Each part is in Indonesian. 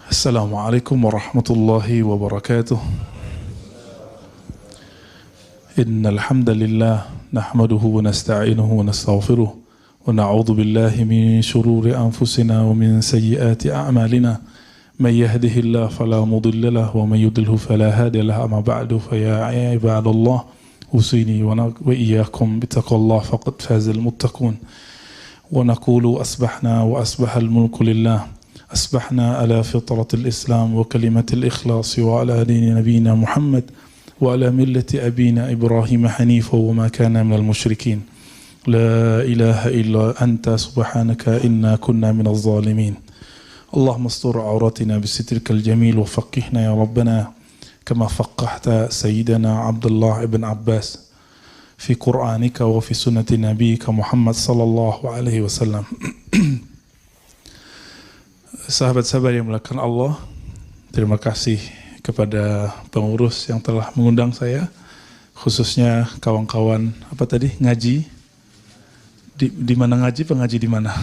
Assalamualaikum warahmatullahi wabarakatuh. Innal hamdalillah nahmaduhu wa nasta'inuhu wa nastaghfiruh wa na'udzu billahi min shururi anfusina wa min sayyiati a'malina. May yahdihillahu fala mudilla lahu wa may yudlilhu fala hadiya lahu. Amma ba'du fa ya ibadallah usini wa iyyakum bittaqwallahi faqad fazal muttaqun. Wa naqulu asbahna wa asbahal mulku lillah. أصبحنا على فطرة الإسلام وكلمة الإخلاص وعلى دين نبينا محمد وعلى ملة أبينا إبراهيم حنيفا وما كان من المشركين لا إله إلا أنت سبحانك إنا كنا من الظالمين اللهم استر عوراتنا بسترك الجميل وفقهنا يا ربنا كما فقهت سيدنا عبد الله بن عباس في قرآنك وفي سنة نبيك محمد صلى الله عليه وسلم. Sahabat-sahabat yang melakukan Allah, terima kasih kepada pengurus yang telah mengundang saya, khususnya kawan-kawan ngaji di mana ngaji, pengaji di mana.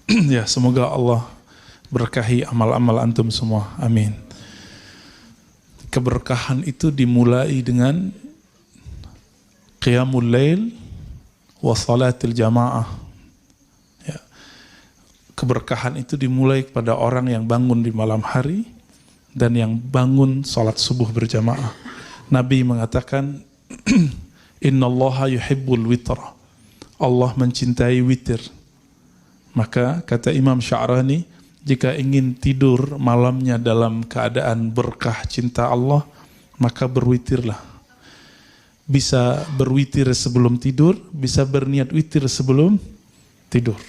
Ya, semoga Allah berkahi amal-amal antum semua, amin. Keberkahan itu dimulai dengan qiyamul lail wa salatil jamaah. Keberkahan itu dimulai kepada orang yang bangun di malam hari dan yang bangun salat subuh berjamaah. Nabi mengatakan, Innallaha yuhibbul witra. Allah mencintai witir. Maka kata Imam Sya'rani, jika ingin tidur malamnya dalam keadaan berkah cinta Allah, maka berwitirlah. Bisa berwitir sebelum tidur, bisa berniat witir sebelum tidur.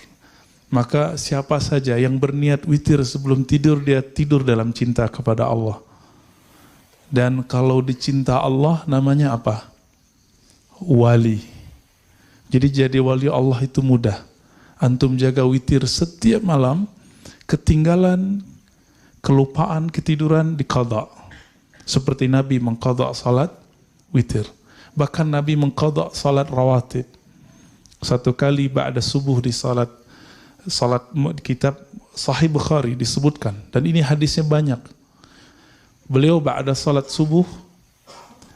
Maka siapa saja yang berniat witir sebelum tidur, dia tidur dalam cinta kepada Allah. Dan kalau dicinta Allah namanya apa? Wali. Jadi wali Allah itu mudah. Antum jaga witir setiap malam, ketinggalan, kelupaan, ketiduran, diqadha. Seperti Nabi mengqadha salat witir. Bahkan Nabi mengqadha salat rawatib. Satu kali ba'da subuh di salat kitab Sahih Bukhari disebutkan, dan ini hadisnya banyak. Beliau ba'da salat subuh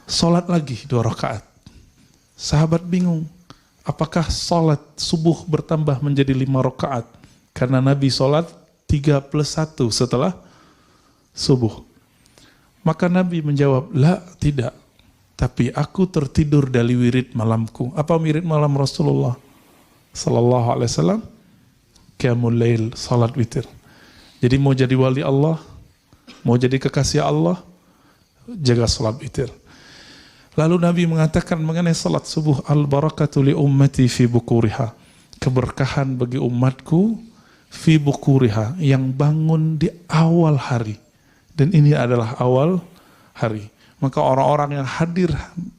salat lagi 2 rakaat. Sahabat bingung, apakah salat subuh bertambah menjadi 5 rakaat? Karena Nabi salat 3+1 setelah subuh. Maka Nabi menjawab, la, tidak. Tapi aku tertidur dari wirid malamku. Apa wirid malam Rasulullah sallallahu alaihi wasallam? Qiyamul lail, salat witir. Jadi mau jadi wali Allah, mau jadi kekasih Allah, jaga salat witir. Lalu Nabi mengatakan mengenai salat subuh, al-barakatu li ummati fi bukuriha. Keberkahan bagi umatku fi bukuriha, yang bangun di awal hari. Dan ini adalah awal hari. Maka orang-orang yang hadir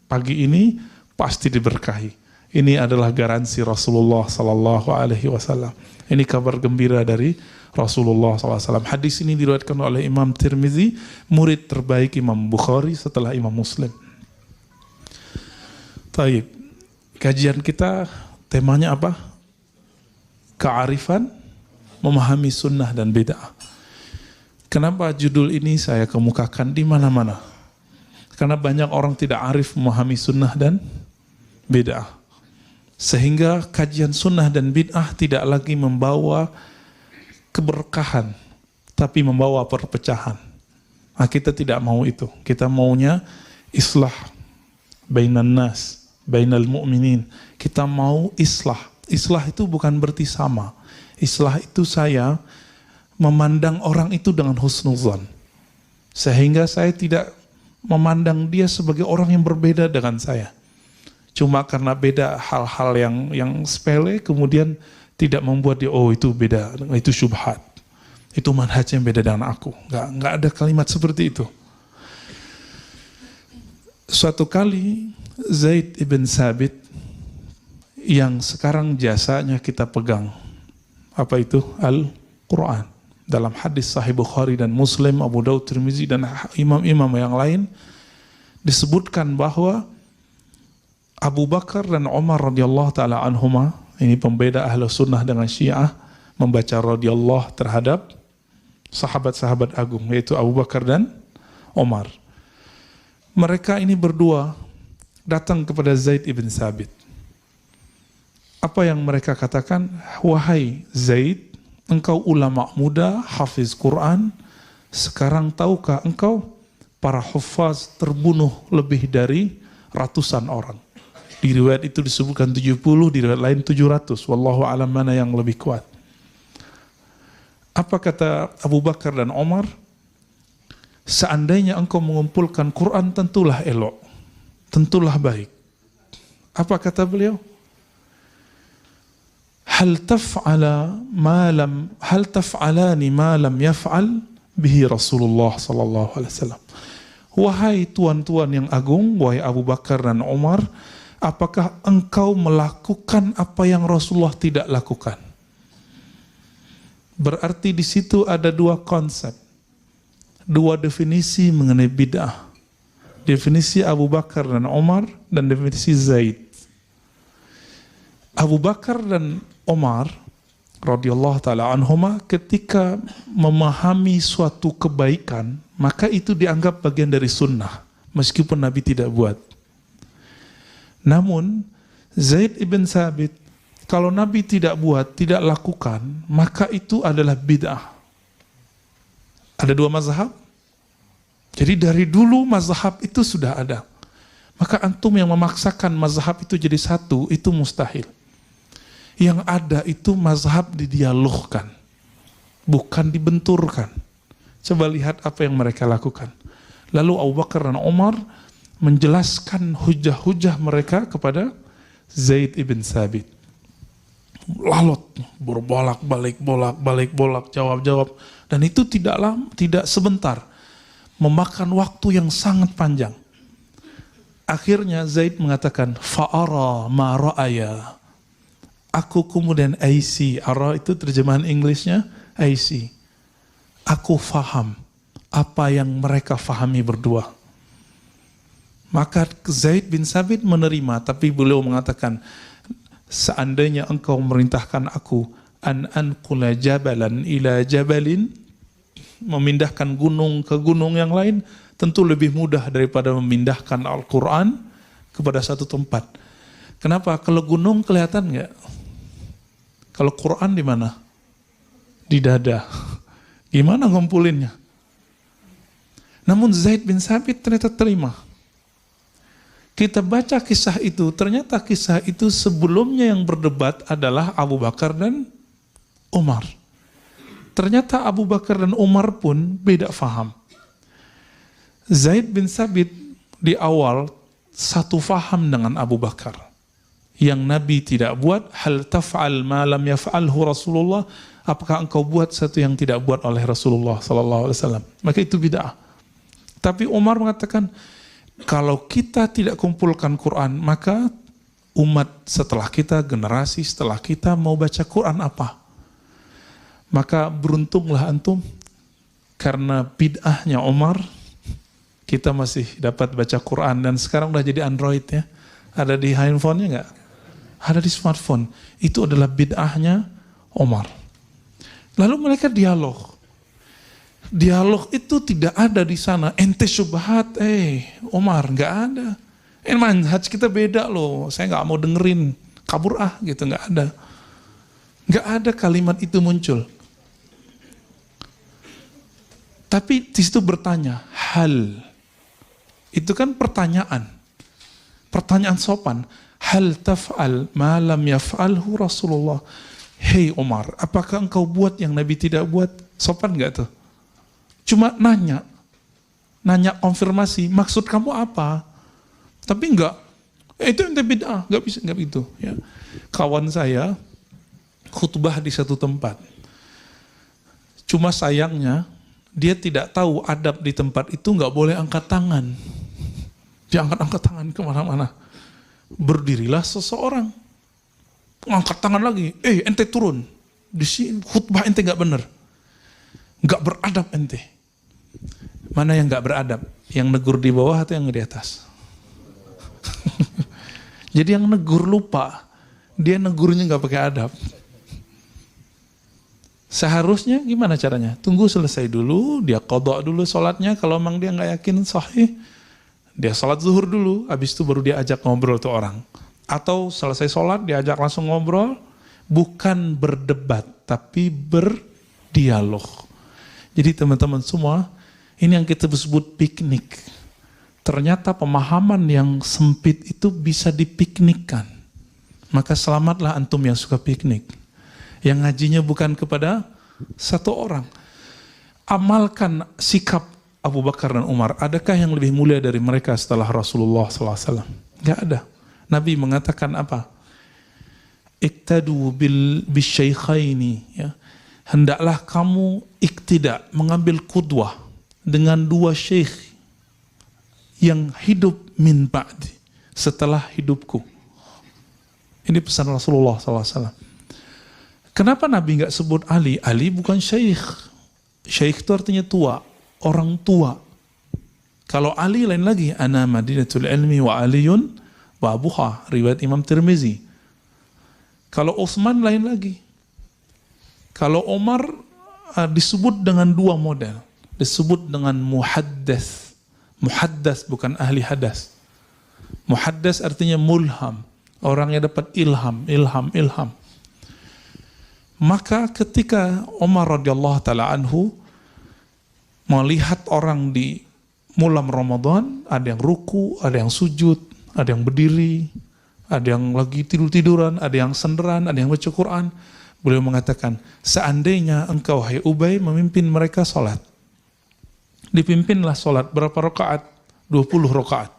pagi ini pasti diberkahi. Ini adalah garansi Rasulullah sallallahu alaihi wasallam. Ini kabar gembira dari Rasulullah SAW. Hadis ini diriwayatkan oleh Imam Tirmizi, murid terbaik Imam Bukhari setelah Imam Muslim. Taib. Kajian kita temanya apa? Kearifan, memahami sunnah dan bid'ah. Kenapa judul ini saya kemukakan di mana-mana? Karena banyak orang tidak arif memahami sunnah dan bid'ah. Sehingga kajian sunnah dan bid'ah tidak lagi membawa keberkahan, tapi membawa perpecahan. Nah, kita tidak mau itu. Kita maunya islah bainan nas, bainal mu'minin. Kita mau islah. Islah itu bukan berarti sama. Islah itu saya memandang orang itu dengan husnuzan. Sehingga saya tidak memandang dia sebagai orang yang berbeda dengan saya. Cuma karena beda hal-hal yang sepele, kemudian tidak membuat dia, oh itu beda, itu syubhat. Itu manhaj yang beda dengan aku. Nggak ada kalimat seperti itu. Suatu kali Zaid ibn Sabit, yang sekarang jasanya kita pegang, apa itu? Al-Quran. Dalam hadis Sahih Bukhari dan Muslim, Abu Daud, Tirmizi, dan imam-imam yang lain, disebutkan bahwa Abu Bakar dan Umar radhiyallahu ta'ala anhuma, ini pembeda ahlu sunnah dengan syiah, membaca radhiyallahu terhadap sahabat-sahabat agung, yaitu Abu Bakar dan Umar. Mereka ini berdua datang kepada Zaid ibn Thabit. Apa yang mereka katakan? Wahai Zaid, engkau ulama muda, hafiz Quran, sekarang tahukah engkau para hufaz terbunuh lebih dari ratusan orang. Di riwayat itu disebutkan 70, di riwayat lain 700. Wallahu alam mana yang lebih kuat. Apa kata Abu Bakar dan Umar? Seandainya engkau mengumpulkan Quran, tentulah elok, tentulah baik. Apa kata beliau? Hal taf'alani ma lam yaf'al bihi Rasulullah sallallahu alaihi wasallam. Wahai tuan-tuan yang agung, wahai Abu Bakar dan Umar, apakah engkau melakukan apa yang Rasulullah tidak lakukan? Berarti di situ ada dua konsep, dua definisi mengenai bid'ah. Definisi Abu Bakar dan Umar dan definisi Zaid. Abu Bakar dan Umar radhiyallahu taala anhuma ketika memahami suatu kebaikan, maka itu dianggap bagian dari sunnah meskipun Nabi tidak buat. Namun Zaid ibn Thabit, kalau Nabi tidak buat, tidak lakukan, maka itu adalah bid'ah. Ada dua mazhab. Jadi dari dulu mazhab itu sudah ada. Maka antum yang memaksakan mazhab itu jadi satu, itu mustahil. Yang ada itu mazhab didialogkan, bukan dibenturkan. Coba lihat apa yang mereka lakukan. Lalu Abu Bakar dan Umar menjelaskan hujah-hujah mereka kepada Zaid ibn Thabit. Lalot, berbolak-balik, bolak-balik, jawab-jawab. Dan itu tidak sebentar. Memakan waktu yang sangat panjang. Akhirnya Zaid mengatakan, fa'ara ma ra'aya. Aku kemudian IC. Ara itu terjemahan Inggrisnya IC. Aku faham apa yang mereka fahami berdua. Maka Zaid bin Thabit menerima, tapi beliau mengatakan, seandainya engkau memerintahkan aku an anqula jabalan ila jabalin, memindahkan gunung ke gunung yang lain, tentu lebih mudah daripada memindahkan Al-Quran kepada satu tempat. Kenapa? Kalau gunung kelihatan nggak? Kalau Quran di mana? Di dada. Gimana ngumpulinnya? Namun Zaid bin Thabit ternyata terima. Kita baca kisah itu, ternyata kisah itu sebelumnya yang berdebat adalah Abu Bakar dan Umar. Ternyata Abu Bakar dan Umar pun beda faham. Zaid bin Thabit di awal satu faham dengan Abu Bakar. Yang Nabi tidak buat, hal taf'al ma lam yaf'alhu Rasulullah, apakah engkau buat satu yang tidak buat oleh Rasulullah sallallahu alaihi wasallam? Maka itu bid'ah. Tapi Umar mengatakan, kalau kita tidak kumpulkan Quran, maka umat setelah kita, generasi setelah kita mau baca Quran apa? Maka beruntunglah antum, karena bid'ahnya Umar, kita masih dapat baca Quran. Dan sekarang udah jadi Android ya. Ada di handphonenya nggak? Ada di smartphone. Itu adalah bid'ahnya Umar. Lalu mereka dialog. Dialog itu tidak ada di sana. Ente syubhat, Umar, nggak ada. Manhaj kita beda loh. Saya nggak mau dengerin. Kabur gitu, nggak ada. Nggak ada kalimat itu muncul. Tapi di situ bertanya, hal. Itu kan pertanyaan. Pertanyaan sopan. Hal taf'al ma lam yaf'alhu Rasulullah. Hei Umar, apakah engkau buat yang Nabi tidak buat? Sopan gak tuh? Cuma nanya konfirmasi, maksud kamu apa? Tapi enggak, itu ente bid'ah, enggak bisa, enggak begitu. Ya. Kawan saya khutbah di satu tempat. Cuma sayangnya, dia tidak tahu adab di tempat itu enggak boleh angkat tangan. Dia angkat tangan kemana-mana. Berdirilah seseorang, angkat tangan lagi, ente turun, di sini khutbah ente nggak bener, nggak beradab ente. Mana yang nggak beradab? Yang negur di bawah atau yang di atas? Jadi yang negur lupa, dia negurnya nggak pakai adab. Seharusnya gimana caranya? Tunggu selesai dulu, dia qadha dulu sholatnya. Kalau memang dia nggak yakin sahih, dia sholat zuhur dulu, habis itu baru dia ajak ngobrol tuh orang. Atau selesai sholat, dia ajak langsung ngobrol, bukan berdebat, tapi berdialog. Jadi teman-teman semua, ini yang kita sebut piknik. Ternyata pemahaman yang sempit itu bisa dipiknikkan. Maka selamatlah antum yang suka piknik. Yang ngajinya bukan kepada satu orang. Amalkan sikap Abu Bakar dan Umar. Adakah yang lebih mulia dari mereka setelah Rasulullah SAW? Gak ada. Nabi mengatakan apa? Iktadu bisyaikhaini. Ya. Hendaklah kamu iktidak, mengambil qudwah dengan dua syekh yang hidup min ba'di, setelah hidupku. Ini pesan Rasulullah SAW. Kenapa Nabi nggak sebut Ali? Ali bukan syekh. Syekh itu artinya tua, orang tua. Kalau Ali lain lagi, ana madinatul ilmi wa aliyun wa abuha, riwayat Imam Tirmizi. Kalau Utsman lain lagi. Kalau Umar disebut dengan dua model. Disebut dengan muhaddas. Muhaddas bukan ahli hadas. Muhaddas artinya mulham. Orangnya dapat ilham. Maka ketika Umar radhiyallahu taala anhu melihat orang di malam Ramadan, ada yang ruku, ada yang sujud, ada yang berdiri, ada yang lagi tidur-tiduran, ada yang senderan, ada yang baca Quran, beliau mengatakan, seandainya engkau hai Ubay memimpin mereka salat. Dipimpinlah salat berapa rakaat? 20 rakaat.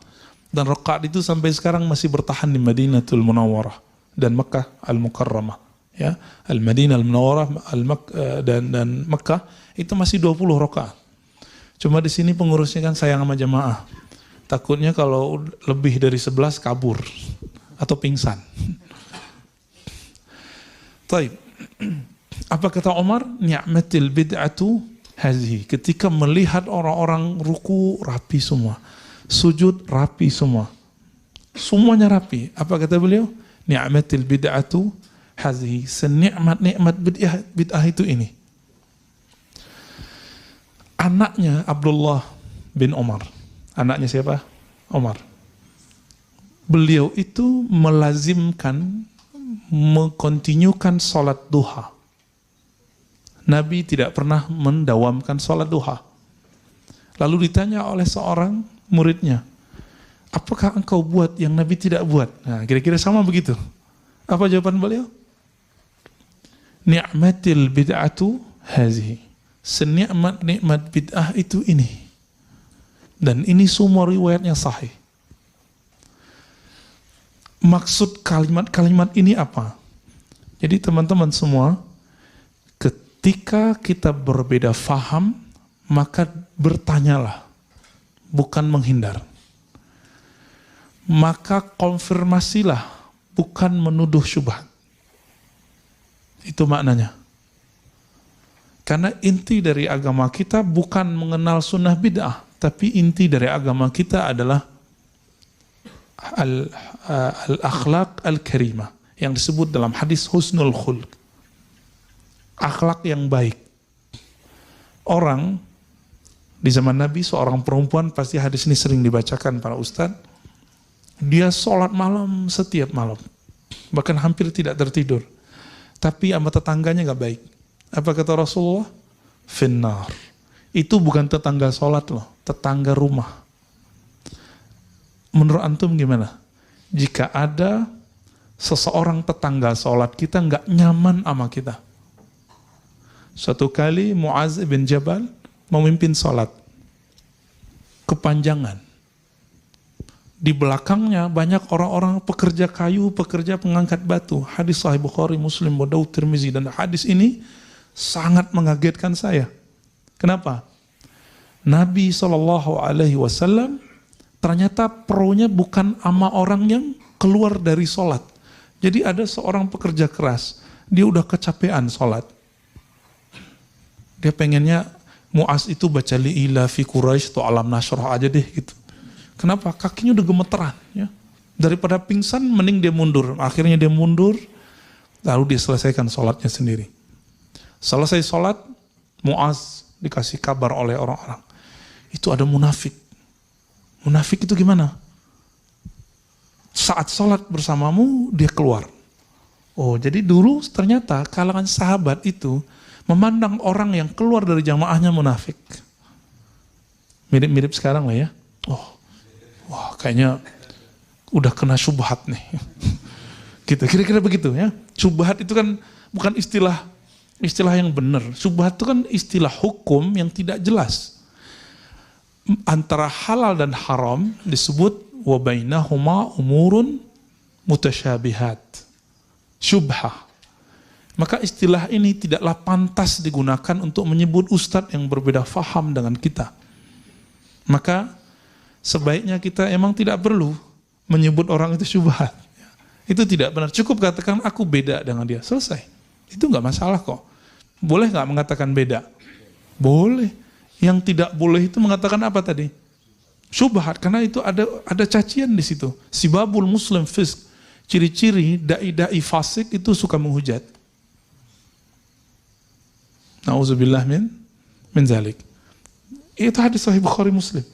Dan rakaat itu sampai sekarang masih bertahan di Madinatul Munawwarah dan Makkah Al-Mukarramah. Ya, Al-Madinah Al-Munawwarah dan Makkah itu masih 20 rakaat. Cuma di sini pengurusnya kan sayang sama jamaah. Takutnya kalau lebih dari 11 kabur atau pingsan. Taib. Apa kata Umar? Ni'matil bid'atu hazihi. Ketika melihat orang-orang ruku rapi semua, sujud rapi semua. Semuanya rapi. Apa kata beliau? Ni'matil bid'atu hazihi, senikmat-nikmat bid'ah itu ini. Anaknya Abdullah bin Umar. Anaknya siapa? Umar. Beliau itu melazimkan, mengkontinyukan salat duha. Nabi tidak pernah mendawamkan salat duha. Lalu ditanya oleh seorang muridnya, apakah engkau buat yang Nabi tidak buat? Nah, kira-kira sama begitu. Apa jawaban beliau? Ni'matil bid'atu hazihi. Senikmat-nikmat bid'ah itu ini. Dan ini semua riwayatnya sahih. Maksud kalimat-kalimat ini apa? Jadi teman-teman semua, ketika kita berbeda faham, maka bertanyalah, bukan menghindar. Maka konfirmasilah, bukan menuduh syubhat. Itu maknanya. Karena inti dari agama kita bukan mengenal sunnah bid'ah, tapi inti dari agama kita adalah al-akhlaq al-karimah, yang disebut dalam hadis husnul khulq. Akhlak yang baik. Orang di zaman Nabi, seorang perempuan, pasti hadis ini sering dibacakan para ustadz, dia sholat malam setiap malam, bahkan hampir tidak tertidur. Tapi sama tetangganya gak baik. Apa kata Rasulullah? Finnar. Itu bukan tetangga sholat loh, tetangga rumah. Menurut antum gimana? Jika ada seseorang tetangga sholat kita gak nyaman sama kita. Suatu kali Mu'az bin Jabal memimpin sholat. Kepanjangan. Di belakangnya banyak orang-orang pekerja kayu, pekerja pengangkat batu. Hadis Sahih Bukhari, Muslim, Abu Daud, Tirmizi, dan hadis ini sangat mengagetkan saya. Kenapa? Nabi SAW ternyata pro-nya bukan ama orang yang keluar dari sholat. Jadi ada seorang pekerja keras, dia udah kecapean sholat. Dia pengennya Mu'az itu baca li'ila fi Quraisy atau alam nasrah aja deh gitu. Kenapa? Kakinya udah gemeteran. Ya. Daripada pingsan, mending dia mundur. Akhirnya dia mundur, lalu dia selesaikan sholatnya sendiri. Selesai sholat, Muaz dikasih kabar oleh orang-orang. Itu ada munafik. Munafik itu gimana? Saat sholat bersamamu, dia keluar. Oh, jadi dulu ternyata kalangan sahabat itu memandang orang yang keluar dari jamaahnya munafik. Mirip-mirip sekarang lah ya. Oh, wah kayaknya udah kena syubhat nih. Gitu, kira-kira begitu ya. Syubhat itu kan bukan istilah yang benar. Syubhat itu kan istilah hukum yang tidak jelas. Antara halal dan haram disebut wa bainahuma umurun mutasyabihat. Syubhah. Maka istilah ini tidaklah pantas digunakan untuk menyebut ustadz yang berbeda faham dengan kita. Maka sebaiknya kita emang tidak perlu menyebut orang itu syubhat. Itu tidak benar. Cukup katakan aku beda dengan dia. Selesai. Itu nggak masalah kok. Boleh nggak mengatakan beda? Boleh. Yang tidak boleh itu mengatakan apa tadi? Syubhat. Karena itu ada cacian di situ. Sibabul muslim fisq. Ciri-ciri dai-dai fasik itu suka menghujat. Nauzubillah min zalik. Itu hadis sahih Bukhari Muslim.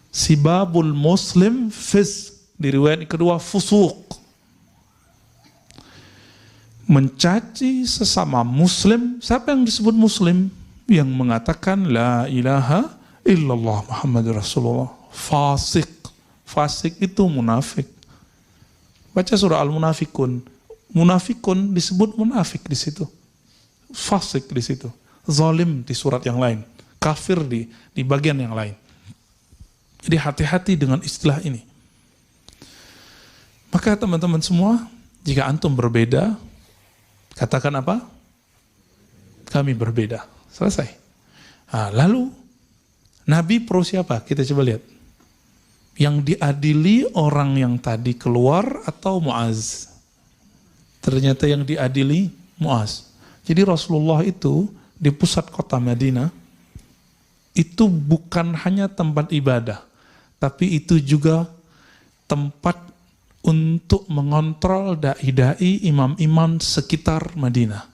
Sibabul muslim fisq. Di riwayat kedua fusuq. Mencaci sesama muslim. Siapa yang disebut muslim? Yang mengatakan la ilaha illallah Muhammadur Rasulullah. Fasik. Fasik itu munafik. Baca surah Al-Munafikun. Munafikun disebut munafik di situ. Fasik di situ. Zalim di surat yang lain. Kafir di bagian yang lain. Jadi hati-hati dengan istilah ini. Maka teman-teman semua, jika antum berbeda, katakan apa? Kami berbeda. Selesai. Nah, lalu Nabi pro siapa? Kita coba lihat. Yang diadili orang yang tadi keluar atau Muaz? Ternyata yang diadili Muaz. Jadi Rasulullah itu di pusat kota Madinah itu bukan hanya tempat ibadah, tapi itu juga tempat untuk mengontrol dai-dai, imam-imam sekitar Madinah.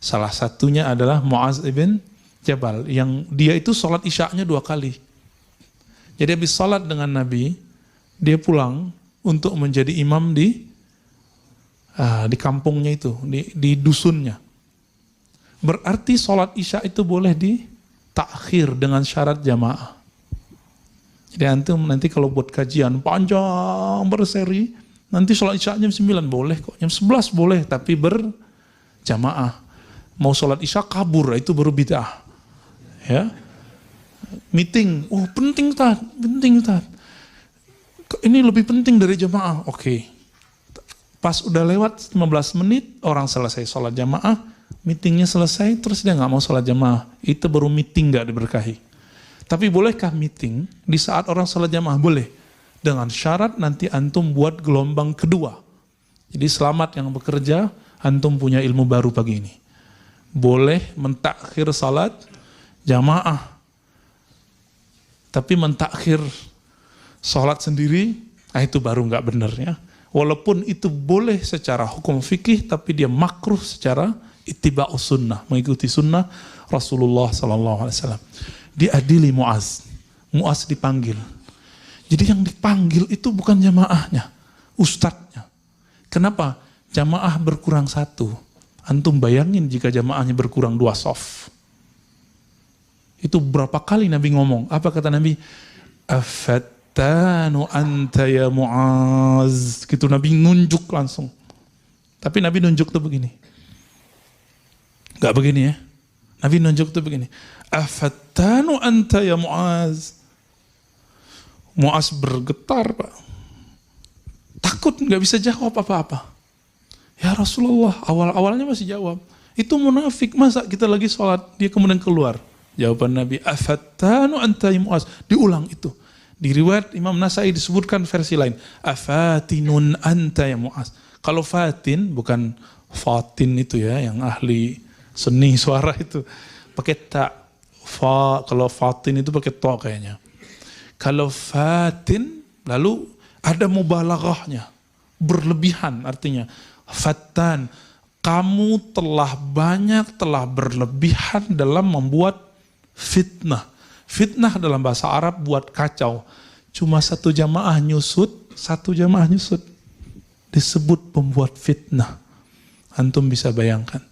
Salah satunya adalah Muaz ibn Jabal, yang dia itu sholat isya'nya 2 kali. Jadi habis sholat dengan Nabi, dia pulang untuk menjadi imam di kampungnya itu, di dusunnya. Berarti sholat isya itu boleh ditakhir dengan syarat jamaah. Jadi antum nanti kalau buat kajian panjang berseri, nanti sholat isya jam 9 boleh kok, jam 11 boleh, tapi berjamaah. Mau sholat isya kabur, itu baru bid'ah. Ya, meeting, oh penting Ustaz, penting Ustaz. Ini lebih penting dari jamaah, oke. Pas udah lewat 15 menit, orang selesai sholat jamaah, meetingnya selesai, terus dia nggak mau sholat jamaah, itu baru meeting nggak diberkahi. Tapi bolehkah meeting di saat orang sholat jamaah? Boleh. Dengan syarat nanti antum buat gelombang kedua. Jadi selamat yang bekerja, antum punya ilmu baru pagi ini. Boleh mentakhir salat jamaah. Tapi mentakhir salat sendiri, itu baru nggak benar ya. Walaupun itu boleh secara hukum fikih, tapi dia makruh secara ittiba'us sunnah, mengikuti sunnah Rasulullah SAW. Diadili Muaz. Muaz dipanggil. Jadi yang dipanggil itu bukan jamaahnya, ustadznya. Kenapa? Jamaah berkurang 1. Antum bayangin jika jamaahnya berkurang 2 shaf. Itu berapa kali Nabi ngomong? Apa kata Nabi? Afattanu anta ya Muaz. Gitu Nabi nunjuk langsung. Tapi Nabi nunjuk tuh begini. Gak begini ya. Nabi nunjuk tuh begini. Afattanu anta ya Muaz. Muaz bergetar Pak. Takut gak bisa jawab apa-apa. Ya Rasulullah, awal-awalnya masih jawab. Itu munafik, masa kita lagi sholat, dia kemudian keluar. Jawaban Nabi, afattanu anta ya Muaz. Diulang itu. Di riwayat Imam Nasai disebutkan versi lain. Afatinun anta ya Muaz. Kalau fatin, bukan fatin itu ya, yang ahli seni suara itu. Pakai ta. Kalau fatin itu pakai to kayaknya. Kalau fatin, lalu ada mubalaghahnya. Berlebihan artinya. Fattan, kamu telah berlebihan dalam membuat fitnah. Fitnah dalam bahasa Arab buat kacau. Cuma satu jamaah nyusut. Disebut pembuat fitnah. Antum bisa bayangkan.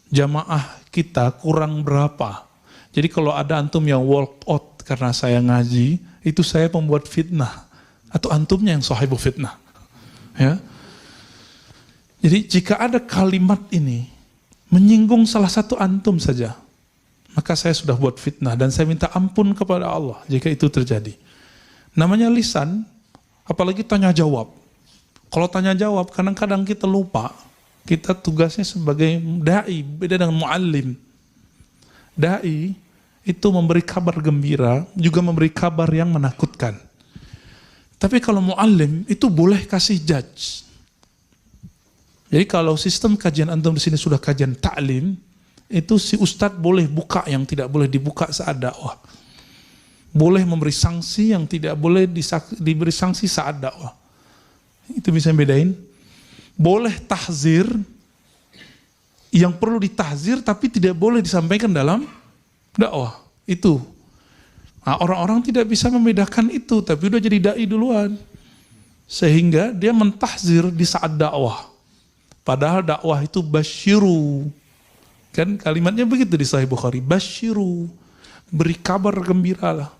Jamaah kita kurang berapa. Jadi kalau ada antum yang walk out karena saya ngaji, itu saya pembuat fitnah. Atau antumnya yang sahibu fitnah. Ya. Jadi jika ada kalimat ini menyinggung salah satu antum saja, maka saya sudah buat fitnah dan saya minta ampun kepada Allah jika itu terjadi. Namanya lisan, apalagi tanya jawab. Kalau tanya jawab, kadang-kadang kita lupa. Kita tugasnya sebagai da'i, beda dengan muallim. Da'i itu memberi kabar gembira, juga memberi kabar yang menakutkan. Tapi kalau muallim itu boleh kasih judge. Jadi kalau sistem kajian antum di sini sudah kajian ta'lim, itu si ustadz boleh buka yang tidak boleh dibuka saat dakwah. Boleh memberi sanksi yang tidak boleh diberi sanksi saat dakwah. Itu bisa bedain. Boleh tahzir yang perlu ditahzir tapi tidak boleh disampaikan dalam dakwah. Itu. Nah, orang-orang tidak bisa membedakan itu, tapi udah jadi dai duluan. Sehingga dia mentahzir di saat dakwah. Padahal dakwah itu basyiru. Kan kalimatnya begitu di Sahih Bukhari. Basyiru. Beri kabar gembiralah.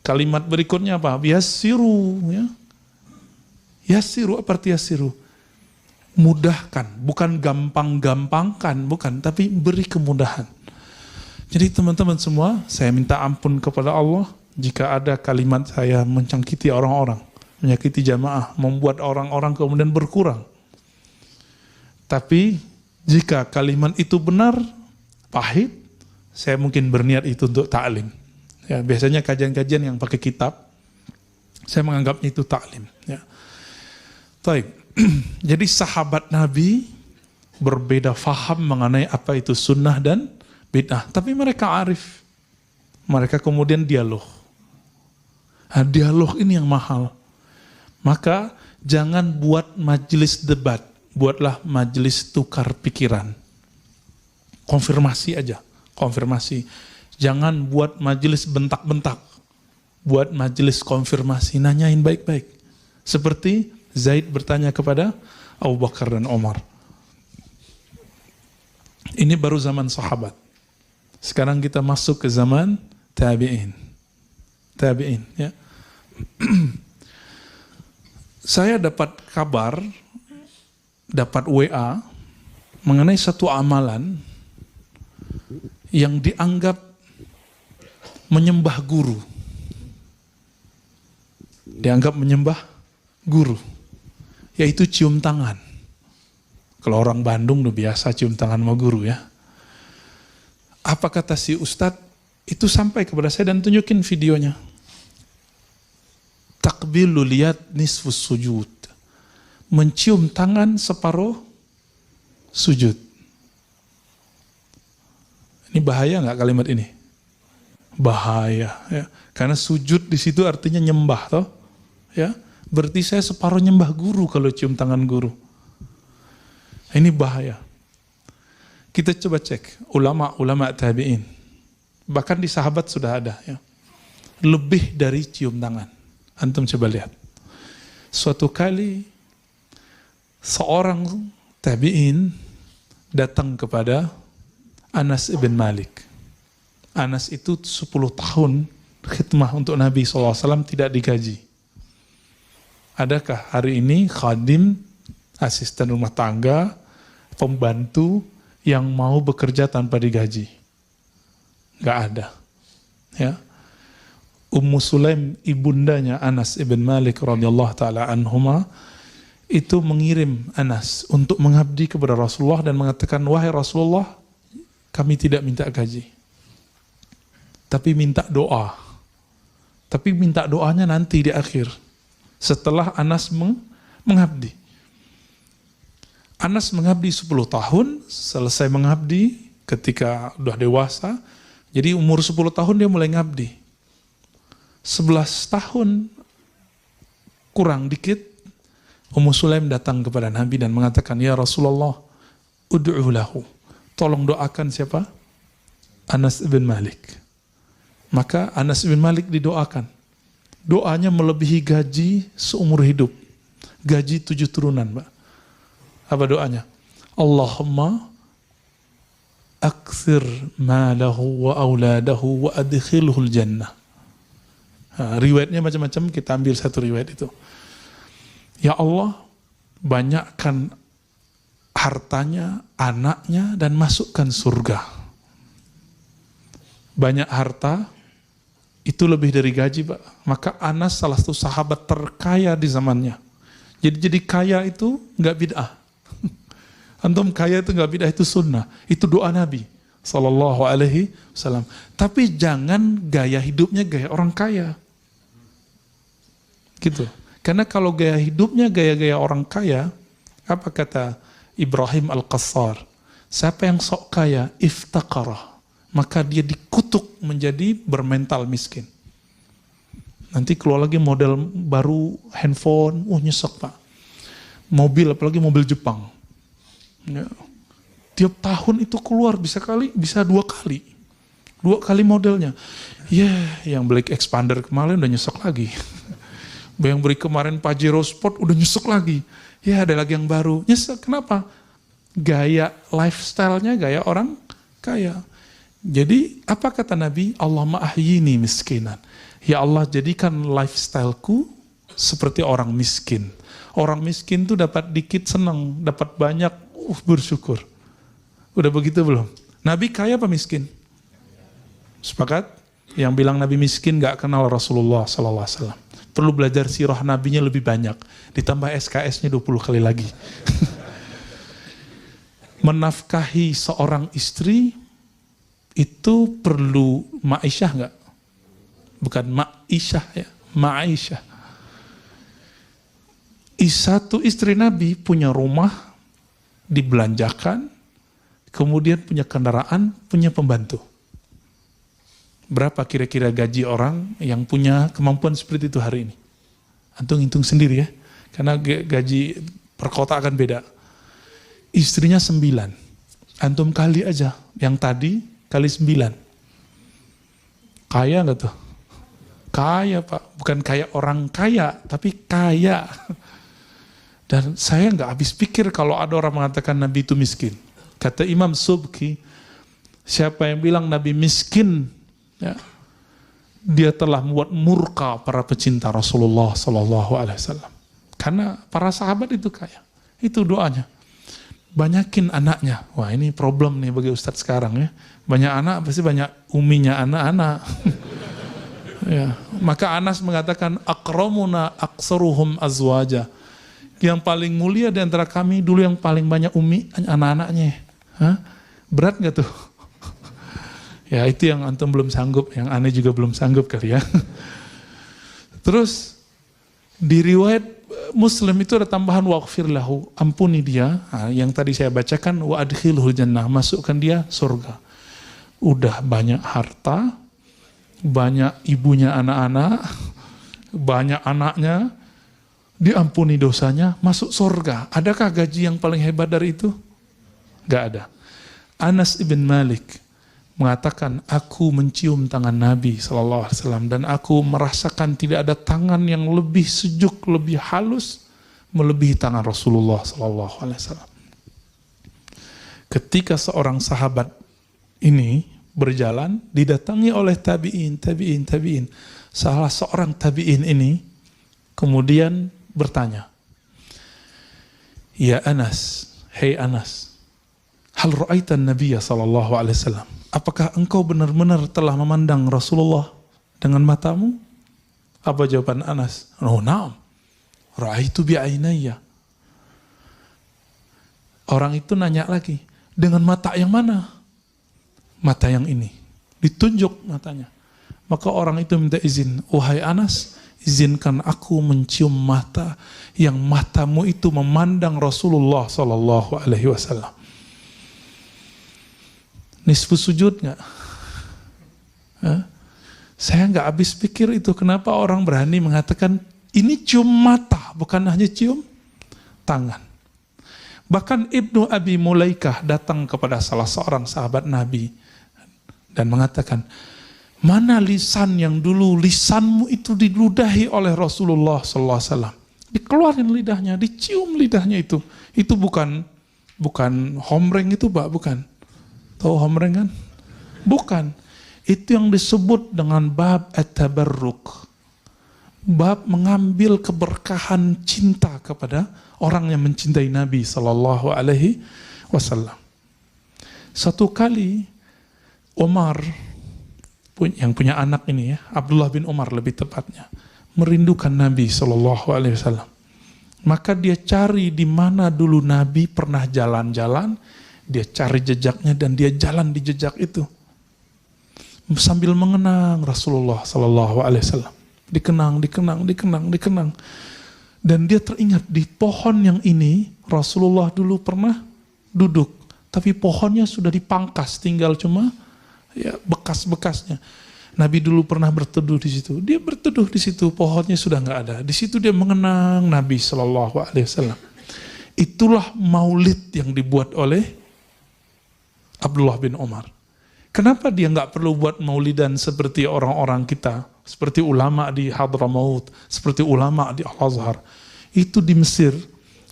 Kalimat berikutnya apa? Yassiru. Ya. Yassiru, apa arti yassiru? Mudahkan. Bukan gampang-gampangkan. Bukan. Tapi beri kemudahan. Jadi teman-teman semua, saya minta ampun kepada Allah jika ada kalimat saya mencangkiti orang-orang. Menyakiti jamaah. Membuat orang-orang kemudian berkurang. Tapi jika kalimat itu benar, pahit, saya mungkin berniat itu untuk ta'lim. Ya, biasanya kajian-kajian yang pakai kitab, saya menganggapnya itu ta'lim. Ya. Baik. Jadi sahabat Nabi berbeda faham mengenai apa itu sunnah dan bid'ah. Tapi mereka arif. Mereka kemudian dialog. Nah, dialog ini yang mahal. Maka jangan buat majelis debat. Buatlah majelis tukar pikiran. Konfirmasi aja. Konfirmasi. Jangan buat majelis bentak-bentak. Buat majelis konfirmasi. Nanyain baik-baik. Seperti Zaid bertanya kepada Abu Bakar dan Umar. Ini baru zaman sahabat. Sekarang kita masuk ke zaman tabi'in. Tabi'in, ya. Saya dapat kabar, dapat WA mengenai satu amalan yang dianggap menyembah guru. Dianggap menyembah guru. Yaitu cium tangan. Kalau orang Bandung udah biasa cium tangan sama guru ya. Apa kata si ustadz? Itu sampai kepada saya dan tunjukin videonya. Takbilu liat nisfus sujud. Mencium tangan separuh sujud. Ini bahaya nggak kalimat ini? Bahaya. Ya. Karena sujud di situ artinya nyembah, toh? Ya. Berarti saya separuh nyembah guru kalau cium tangan guru. Ini bahaya. Kita coba cek ulama-ulama tabi'in. Bahkan di sahabat sudah ada. Ya. Lebih dari cium tangan. Antum coba lihat. Suatu kali seorang tabi'in datang kepada Anas ibn Malik. Anas itu 10 tahun khidmah untuk Nabi SAW tidak digaji. Adakah hari ini khadim, asisten rumah tangga, pembantu yang mau bekerja tanpa digaji? Gak ada. Ya. Ummu Sulaim, ibundanya Anas ibn Malik radhiyallahu taala anhuma, itu mengirim Anas untuk mengabdi kepada Rasulullah dan mengatakan, wahai Rasulullah, kami tidak minta gaji. Tapi minta doa. Tapi minta doanya nanti di akhir. Setelah Anas mengabdi. Anas mengabdi 10 tahun, selesai mengabdi ketika udah dewasa. Jadi umur 10 tahun dia mulai ngabdi. 11 tahun kurang dikit, Ummu Sulaim datang kepada Nabi dan mengatakan, ya Rasulullah, ud'u lahu. Tolong doakan siapa? Anas bin Malik. Maka Anas bin Malik didoakan. Doanya melebihi gaji seumur hidup. Gaji 7 turunan, Pak. Apa doanya? Allahumma akthir malahu wa auladahu wa adkhilhul jannah. Riwayatnya macam-macam, kita ambil satu riwayat itu. Ya Allah, banyakkan hartanya, anaknya, dan masukkan surga. Banyak harta, itu lebih dari gaji, Pak. Maka Anas salah satu sahabat terkaya di zamannya. Jadi kaya itu nggak bid'ah. Antum kaya itu nggak bid'ah, itu sunnah. Itu doa Nabi Sallallahu Alaihi Wasallam. Tapi jangan gaya hidupnya gaya orang kaya. Gitu. Karena kalau gaya hidupnya gaya-gaya orang kaya, apa kata Ibrahim Al-Qassar? Siapa yang sok kaya, iftaqarah, maka dia dikutuk menjadi bermental miskin. Nanti keluar lagi model baru handphone, nyesek Pak. Mobil, apalagi mobil Jepang. Ya. Tiap tahun itu keluar bisa 2 kali. 2 kali modelnya. Yang Black Expander kemarin udah nyesek lagi. Yang beri kemarin Pajero Sport udah nyesek lagi. Ada lagi yang baru. Nyesek, kenapa? Gaya lifestyle-nya gaya orang kaya. Jadi apa kata Nabi? Allahumma ahyini miskinan. Ya Allah, jadikan lifestyle-ku seperti orang miskin. Orang miskin tuh dapat dikit senang, dapat banyak bersyukur. Udah begitu belum? Nabi kaya apa miskin? Sepakat? Yang bilang Nabi miskin gak kenal Rasulullah sallallahu alaihi wasallam. Perlu belajar sirah nabinya lebih banyak. Ditambah SKS-nya 20 kali lagi. Menafkahi seorang istri itu perlu ma'isyah enggak? Bukan ma'isyah ya, ma'isyah. Satu istri Nabi punya rumah, dibelanjakan, kemudian punya kendaraan, punya pembantu. Berapa kira-kira gaji orang yang punya kemampuan seperti itu hari ini? Antum hitung sendiri ya, karena gaji per kota akan beda. Istrinya 9, antum kali aja, yang tadi kali 9. Kaya nggak tuh? Kaya Pak, bukan kayak orang kaya, tapi kaya. Dan saya nggak habis pikir kalau ada orang mengatakan Nabi itu miskin. Kata Imam Subki, siapa yang bilang Nabi miskin, ya, dia telah membuat murka para pecinta Rasulullah Sallallahu Alaihi Wasallam. Karena para sahabat itu kaya. Itu doanya. Banyakin anaknya. Wah, ini problem nih bagi Ustadz sekarang ya. Banyak anak pasti banyak uminya anak-anak. Ya. Maka Anas mengatakan akramuna aksaruhum azwaja. Yang paling mulia di antara kami dulu yang paling banyak umi anak-anaknya. Berat nggak tuh? Ya itu yang antum belum sanggup, yang aneh juga belum sanggup kali ya. Terus di riwayat Muslim itu ada tambahan waghfir lahu, ampuni dia. Yang tadi saya bacakan wa adkhilhul jannah, masukkan dia surga. Udah banyak harta, banyak ibunya anak-anak, banyak anaknya, diampuni dosanya, masuk surga. Adakah gaji yang paling hebat dari itu? Gak ada. Anas ibn Malik mengatakan, aku mencium tangan Nabi SAW dan aku merasakan tidak ada tangan yang lebih sejuk, lebih halus melebihi tangan Rasulullah SAW. Ketika seorang sahabat ini berjalan, didatangi oleh tabi'in. Salah seorang tabi'in ini kemudian bertanya, ya Anas, hei Anas, hal ra'aitan Nabiya sallallahu alaihi wasallam? Apakah engkau benar-benar telah memandang Rasulullah dengan matamu? Apa jawaban Anas? Oh, na'am. Ra'aitu bi'ainayya. Orang itu nanya lagi, dengan mata yang mana? Mata yang ini. Ditunjuk matanya. Maka orang itu minta izin, wahai Anas, izinkan aku mencium mata yang matamu itu memandang Rasulullah sallallahu alaihi wasallam. Nisfu sujud nggak? Saya nggak habis pikir itu, kenapa orang berani mengatakan ini cium mata, bukan hanya cium tangan. Bahkan Ibnu Abi Mulaikah datang kepada salah seorang sahabat Nabi dan mengatakan, mana lisan yang dulu lisanmu itu diludahi oleh Rasulullah SAW. Dikeluarin lidahnya, dicium lidahnya itu. Itu bukan homreng itu, Pak, bukan. Tahu homreng kan? Bukan. Itu yang disebut dengan bab at-tabarruk. Bab mengambil keberkahan cinta kepada orang yang mencintai Nabi sallallahu alaihi wasallam. Satu kali Umar yang punya anak ini ya, Abdullah bin Umar lebih tepatnya, merindukan Nabi sallallahu alaihi wasallam. Maka dia cari di mana dulu Nabi pernah jalan-jalan, dia cari jejaknya dan dia jalan di jejak itu. Sambil mengenang Rasulullah sallallahu alaihi wasallam. Dikenang. Dan dia teringat di pohon yang ini Rasulullah dulu pernah duduk, tapi pohonnya sudah dipangkas, tinggal cuma ya bekas-bekasnya. Nabi dulu pernah berteduh di situ. Dia berteduh di situ, pohonnya sudah nggak ada. Di situ dia mengenang Nabi Shallallahu Alaihi Wasallam. Itulah maulid yang dibuat oleh Abdullah bin Umar. Kenapa dia nggak perlu buat maulidan seperti orang-orang kita, seperti ulama di Hadramaut, seperti ulama di Al-Azhar? Itu di Mesir,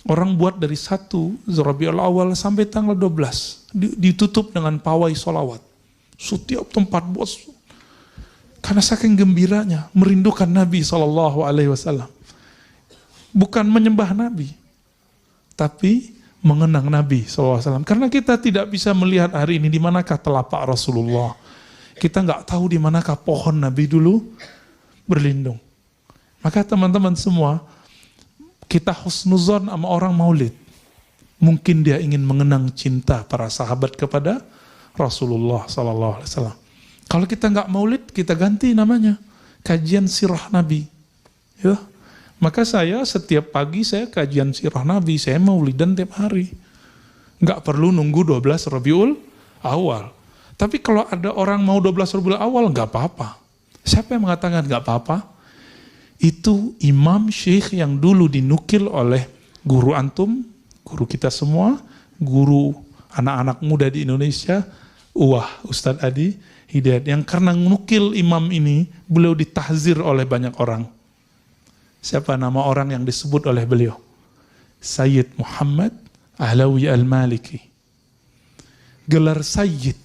orang buat dari 1 Rabiul Awal sampai tanggal 12, ditutup dengan pawai solawat. Setiap tempat bos, karena saking gembiranya, merindukan Nabi SAW. Bukan menyembah Nabi, tapi mengenang Nabi SAW. Karena kita tidak bisa melihat hari ini di manakah telapak Rasulullah. Kita nggak tahu di manakah pohon Nabi dulu berlindung. Maka teman-teman semua, kita husnuzon sama orang maulid. Mungkin dia ingin mengenang cinta para sahabat kepada Rasulullah SAW. Kalau kita nggak maulid, kita ganti namanya kajian sirah Nabi. Ya. Maka saya setiap pagi saya kajian sirah Nabi, saya maulidan tiap hari. Nggak perlu nunggu 12 Rabiul Awal. Tapi kalau ada orang mau 12 Rabiul Awal, nggak apa-apa. Siapa yang mengatakan nggak apa-apa? Itu imam syekh yang dulu dinukil oleh guru antum, guru kita semua, guru anak-anak muda di Indonesia, Ustadz Adi Hidayat, yang karena nukil imam ini, beliau ditahzir oleh banyak orang. Siapa nama orang yang disebut oleh beliau? Sayyid Muhammad Ahlawi Al-Maliki. Gelar Sayyid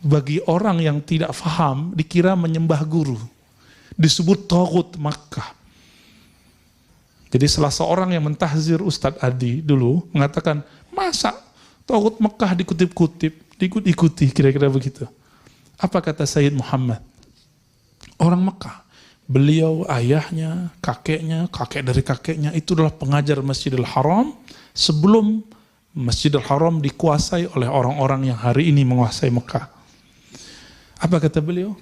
bagi orang yang tidak faham dikira menyembah guru. Disebut Taghut Makkah. Jadi salah seorang yang mentahzir Ustadz Adi dulu mengatakan, masa Taghut Makkah dikutip-kutip, diikuti kira-kira begitu. Apa kata Sayyid Muhammad? Orang Mekah. Beliau, ayahnya, kakeknya, kakek dari kakeknya itu adalah pengajar Masjidil Haram sebelum Masjidil Haram dikuasai oleh orang-orang yang hari ini menguasai Mekah. Apa kata beliau?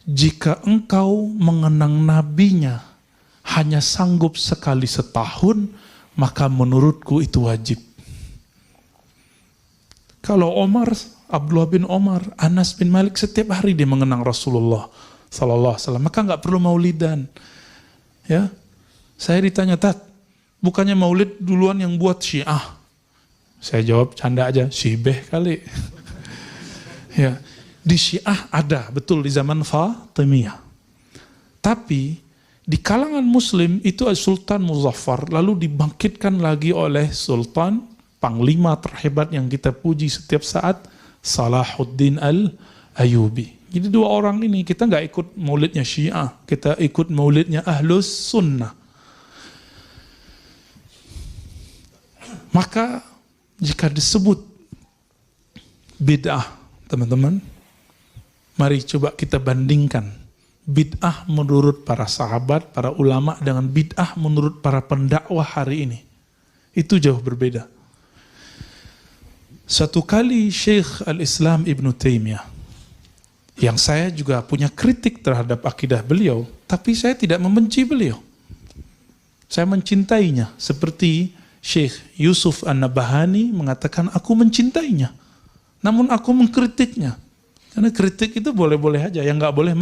Jika engkau mengenang nabinya hanya sanggup sekali setahun, maka menurutku itu wajib. Kalau Omar, Abdullah bin Omar, Anas bin Malik setiap hari dia mengenang Rasulullah Sallallahu Alaihi Wasallam, maka nggak perlu maulidan. Ya, saya ditanya, Tat, bukannya maulid duluan yang buat Syiah? Saya jawab canda aja, Syibeh kali. Ya, di Syiah ada, betul di zaman Fatimiyah. Tapi di kalangan Muslim itu Sultan Muzaffar, lalu dibangkitkan lagi oleh Sultan Panglima terhebat yang kita puji setiap saat, Salahuddin Al-Ayyubi. Jadi dua orang ini, kita nggak ikut maulidnya Syiah, kita ikut maulidnya Ahlus Sunnah. Maka jika disebut bid'ah, teman-teman, mari coba kita bandingkan bid'ah menurut para sahabat, para ulama dengan bid'ah menurut para pendakwah hari ini. Itu jauh berbeda. Satu kali Syekh Al-Islam Ibn Taymiyah, yang saya juga punya kritik terhadap akidah beliau, tapi saya tidak membenci beliau. Saya mencintainya, seperti Syekh Yusuf An-Nabahani mengatakan aku mencintainya, namun aku mengkritiknya. Karena kritik itu boleh-boleh aja, yang nggak boleh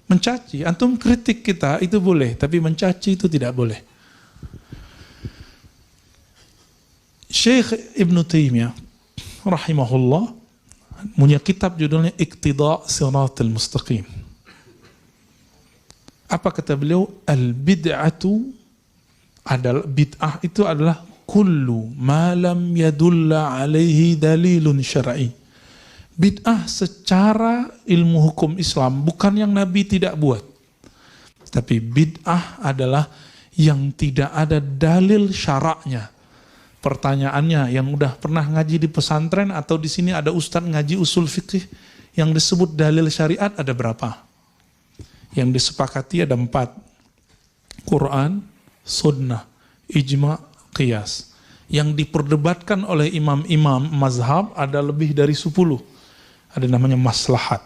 mencaci. Antum kritik kita itu boleh, tapi mencaci itu tidak boleh. Syekh Ibn Taimiyah rahimahullah punya kitab judulnya Iqtida' Shiratal Mustaqim. Apa kata beliau? Al-bid'atu adalah, bid'ah itu adalah kullu ma lam yadulla alaihi dalilun syar'i. Bid'ah secara ilmu hukum Islam bukan yang Nabi tidak buat. Tapi bid'ah adalah yang tidak ada dalil syaraknya. Pertanyaannya, yang udah pernah ngaji di pesantren atau di sini ada ustadz ngaji usul fikih, yang disebut dalil syariat ada berapa? Yang disepakati ada 4. Quran, sunnah, ijma', qiyas. Yang diperdebatkan oleh imam-imam mazhab ada lebih dari 10. Ada namanya maslahat.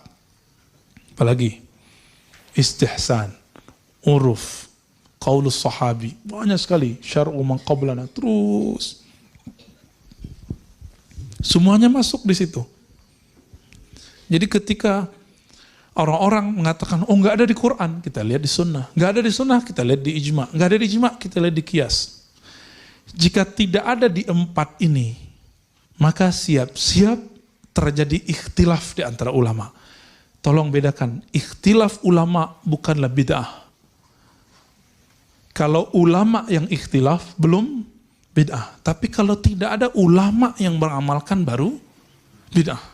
Apalagi? Istihsan, uruf, qaulus sahabi. Banyak sekali. Syar'u man qablana. Terus. Semuanya masuk di situ. Jadi ketika orang-orang mengatakan, oh nggak ada di Quran, kita lihat di sunnah. Nggak ada di sunnah, kita lihat di ijma'. Nggak ada di ijma', kita lihat di qiyas. Jika tidak ada di 4 ini, maka siap-siap terjadi ikhtilaf di antara ulama. Tolong bedakan, ikhtilaf ulama bukanlah bid'ah. Kalau ulama yang ikhtilaf, belum bid'ah. Tapi kalau tidak ada ulama yang beramalkan, baru bid'ah.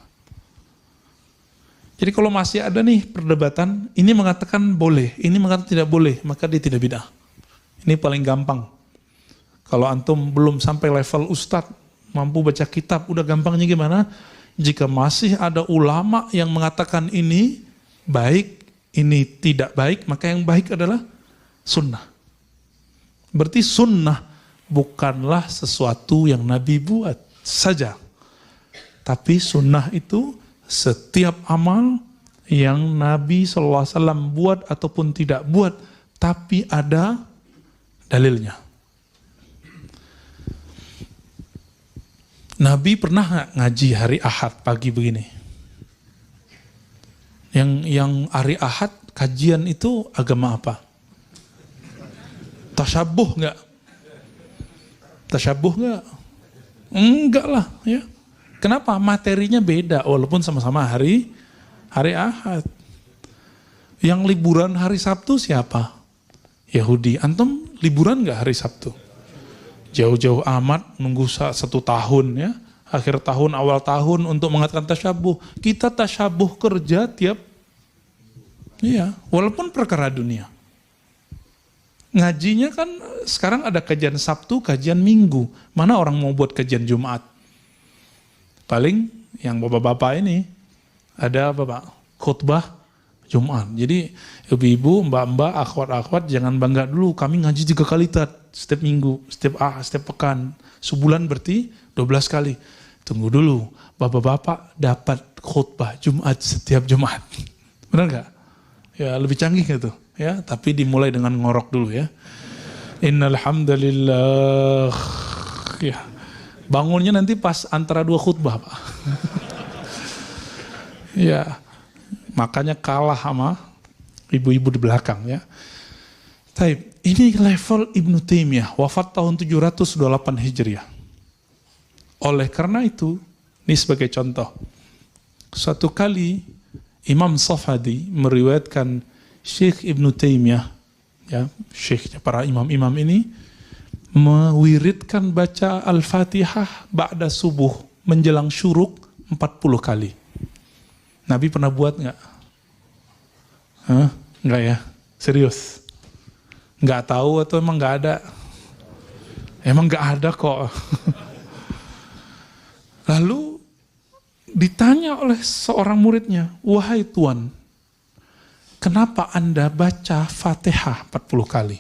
Jadi kalau masih ada nih perdebatan, ini mengatakan boleh, ini mengatakan tidak boleh, maka dia tidak bid'ah. Ini paling gampang. Kalau antum belum sampai level ustadz, mampu baca kitab, udah gampangnya gimana? Jika masih ada ulama yang mengatakan ini baik, ini tidak baik, maka yang baik adalah sunnah. Berarti sunnah bukanlah sesuatu yang Nabi buat saja. Tapi sunnah itu setiap amal yang Nabi SAW buat ataupun tidak buat, tapi ada dalilnya. Nabi pernah nggak ngaji hari Ahad pagi begini? Yang hari Ahad kajian itu agama apa? Tasyabuh nggak? Tasyabuh nggak? Enggak lah ya. Kenapa? Materinya beda walaupun sama-sama hari Ahad. Yang liburan hari Sabtu siapa? Yahudi. Antum liburan nggak hari Sabtu? Jauh-jauh amat nunggu 1 tahun ya. Akhir tahun, awal tahun untuk mengatakan tasyabuh. Kita tasyabuh kerja tiap, iya, walaupun perkara dunia. Ngajinya kan sekarang ada kajian Sabtu, kajian Minggu. Mana orang mau buat kajian Jumat? Paling yang bapak-bapak ini ada bapak khutbah Jumat. Jadi ibu-ibu, mbak-mbak, akhwat-akhwat jangan bangga dulu. Kami ngaji 3 kali setiap minggu, setiap pekan. Sebulan berarti 12 kali. Tunggu dulu, bapak-bapak dapat khutbah Jumat setiap Jumat. Benar nggak? Ya lebih canggih gitu. Ya, tapi dimulai dengan ngorok dulu ya. Innal hamdalillah. Ya. Bangunnya nanti pas antara 2 khutbah, Pak. Ya. Makanya kalah sama ibu-ibu di belakang ya. Taib, ini level Ibn Taimiyah, wafat tahun 728 Hijriah. Oleh karena itu, ini sebagai contoh. Suatu kali Imam Safadi meriwayatkan Syekh Ibn Taimiyah, ya, syekhnya para imam-imam ini, mewiridkan baca Al-Fatihah ba'da subuh, menjelang syuruk 40 kali. Nabi pernah buat nggak? Nggak ya? Serius? Nggak tahu atau emang nggak ada? Emang nggak ada kok. Lalu ditanya oleh seorang muridnya, wahai Tuan, kenapa Anda baca Fatihah 40 kali?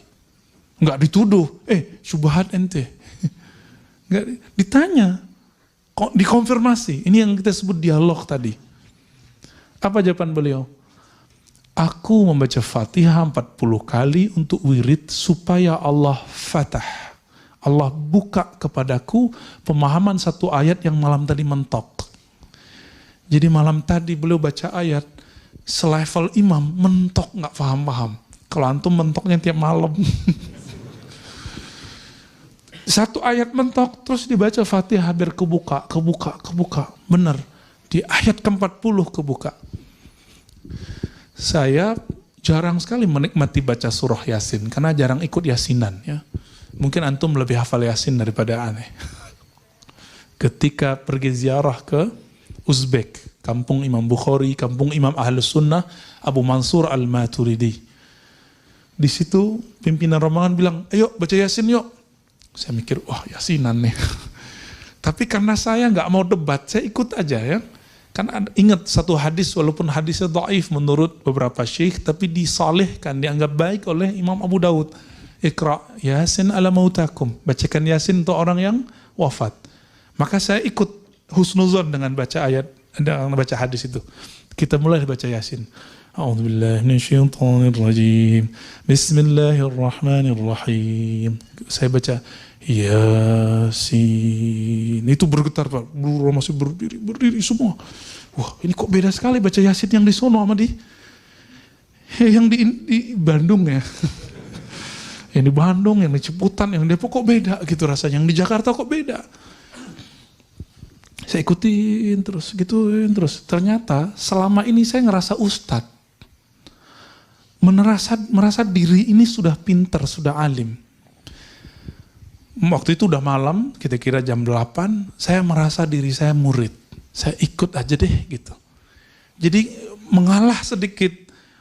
Nggak dituduh, syubhat ente. Nggak ditanya, kok dikonfirmasi. Ini yang kita sebut dialog tadi. Apa jawaban beliau? Aku membaca Fatihah 40 kali untuk wirid supaya Allah fatah. Allah buka kepadaku pemahaman satu ayat yang malam tadi mentok. Jadi malam tadi beliau baca ayat, selevel imam mentok gak paham-paham. Kalau antum mentoknya tiap malam. Satu ayat mentok, terus dibaca Fatihah hampir kebuka. Benar. Di ayat ke-40 kebuka. Saya jarang sekali menikmati baca surah Yasin, karena jarang ikut Yasinan. Ya. Mungkin antum lebih hafal Yasin daripada aneh. Ketika pergi ziarah ke Uzbek, kampung Imam Bukhari, kampung Imam Ahlus Sunnah, Abu Mansur Al-Maturidi. Di situ pimpinan rombongan bilang, ayo baca Yasin yuk. Saya mikir, wah Yasinan nih. Tapi karena saya nggak mau debat, saya ikut aja ya. Kan ingat satu hadis, walaupun hadisnya dhaif menurut beberapa syekh, tapi disalihkan, dianggap baik oleh Imam Abu Daud. Iqra Yasin ala mautakum. Bacakan Yasin untuk orang yang wafat. Maka saya ikut husnuzon dengan baca ayat, dengan baca hadis itu. Kita mulai baca Yasin. A'udzubillahi minasyaitonirrajim. Bismillahirrahmanirrahim. Saya baca Yasin. Itu bergetar, Pak. Masih berdiri semua. Wah, ini kok beda sekali baca Yasin yang di sono sama yang di Bandung ya. Yang di Bandung, yang di Ciputan, yang di Depok kok beda gitu rasanya. Yang di Jakarta kok beda. Saya ikutin terus, gituin terus. Ternyata selama ini saya ngerasa ustadz. Merasa diri ini sudah pinter, sudah alim. Waktu itu udah malam, kira-kira jam 8, saya merasa diri saya murid. Saya ikut aja deh gitu. Jadi mengalah sedikit,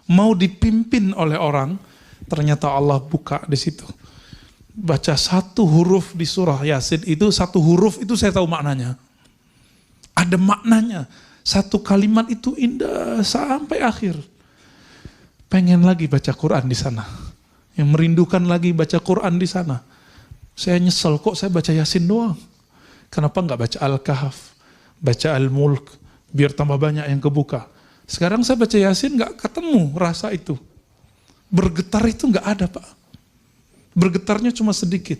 mau dipimpin oleh orang, ternyata Allah buka di situ. Baca satu huruf di surah Yasin itu, satu huruf itu saya tahu maknanya. Ada maknanya. Satu kalimat itu indah sampai akhir. Pengen lagi baca Quran di sana. Yang merindukan lagi baca Quran di sana. Saya nyesel kok saya baca Yasin doang. Kenapa nggak baca Al-Kahf, baca Al-Mulk, biar tambah banyak yang kebuka. Sekarang saya baca Yasin nggak ketemu rasa itu. Bergetar itu nggak ada, Pak. Bergetarnya cuma sedikit.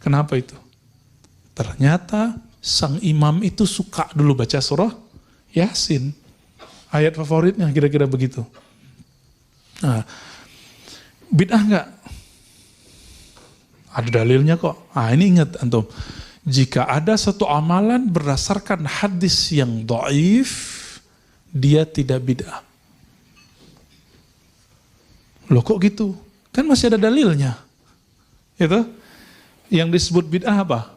Kenapa itu? Ternyata sang imam itu suka dulu baca surah Yasin. Ayat favoritnya kira-kira begitu. Nah, bid'ah nggak? Ada dalilnya kok. Nah, ini ingat antum. Jika ada satu amalan berdasarkan hadis yang dhaif, dia tidak bid'ah. Loh kok gitu? Kan masih ada dalilnya. Itu yang disebut bid'ah apa?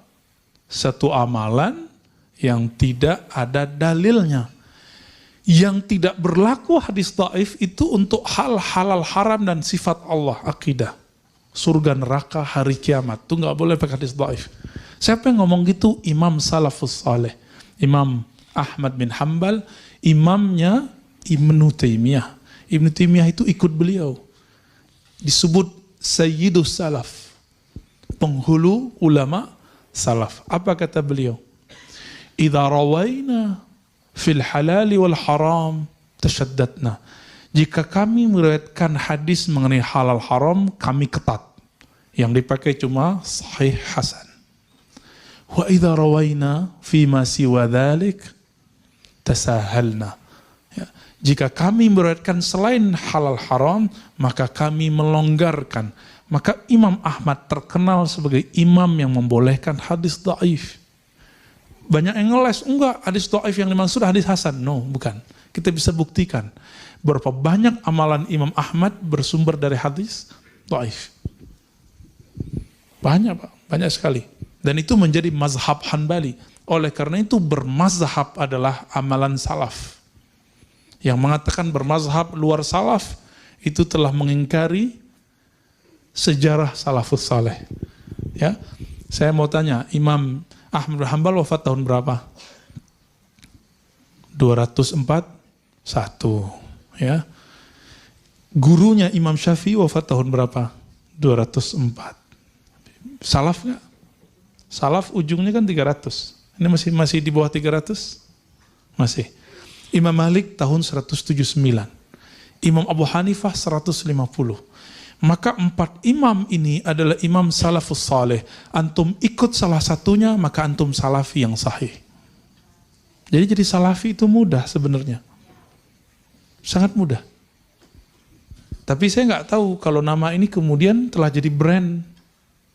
Satu amalan yang tidak ada dalilnya. Yang tidak berlaku hadis dhaif itu untuk hal halal haram dan sifat Allah, akidah. Surga neraka hari kiamat. Itu nggak boleh pakai hadis dhaif. Siapa yang ngomong gitu? Imam Salafus Saleh. Imam Ahmad bin Hanbal, imamnya Ibnu Taimiyah. Ibnu Taimiyah itu ikut beliau. Disebut Sayyidus Salaf. Penghulu ulama salaf. Apa kata beliau? Idza rawaina fil halali wal haram tasyaddatna. Jika kami meriwayatkan hadis mengenai halal haram, kami ketat. Yang dipakai cuma sahih hasan. Wa idza rawaina fi ma siwa dzalik tasahalna. Ya. Jika kami meriwayatkan selain halal haram, maka kami melonggarkan. Maka Imam Ahmad terkenal sebagai imam yang membolehkan hadis dhaif. Banyak yang ngeles, enggak, hadis dhaif yang dimaksud hadis hasan. No, bukan. Kita bisa buktikan berapa banyak amalan Imam Ahmad bersumber dari hadis dhaif. Banyak, Pak, banyak sekali. Dan itu menjadi mazhab Hanbali. Oleh karena itu bermazhab adalah amalan salaf. Yang mengatakan bermazhab luar salaf itu telah mengingkari sejarah salafus saleh. Ya, saya mau tanya, Imam Ahmad bin Hanbal wafat tahun berapa? 241. Ya. Gurunya Imam Syafi'i wafat tahun berapa? 204. Salaf nggak? Salaf ujungnya kan 300. Ini masih di bawah 300? Masih. Imam Malik tahun 179. Imam Abu Hanifah 150. Maka 4 imam ini adalah imam salafus saleh. Antum ikut salah satunya, maka antum salafi yang sahih. Jadi salafi itu mudah sebenarnya. Sangat mudah. Tapi saya nggak tahu kalau nama ini kemudian telah jadi brand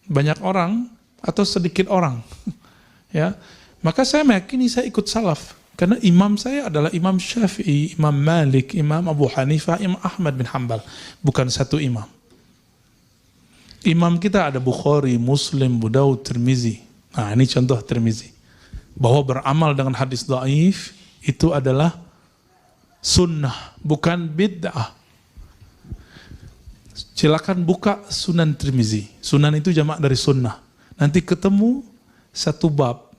banyak orang atau sedikit orang. Ya, maka saya meyakini saya ikut salaf. Karena imam saya adalah Imam Syafi'i, Imam Malik, Imam Abu Hanifah, Imam Ahmad bin Hanbal. Bukan satu imam. Imam kita ada Bukhari, Muslim, Abu Daud, Tirmizi. Nah, ini contoh Tirmizi. Bahwa beramal dengan hadis dhaif itu adalah sunnah, bukan bid'ah. Silakan buka Sunan Tirmizi. Sunan itu jamak dari sunnah. Nanti ketemu satu bab.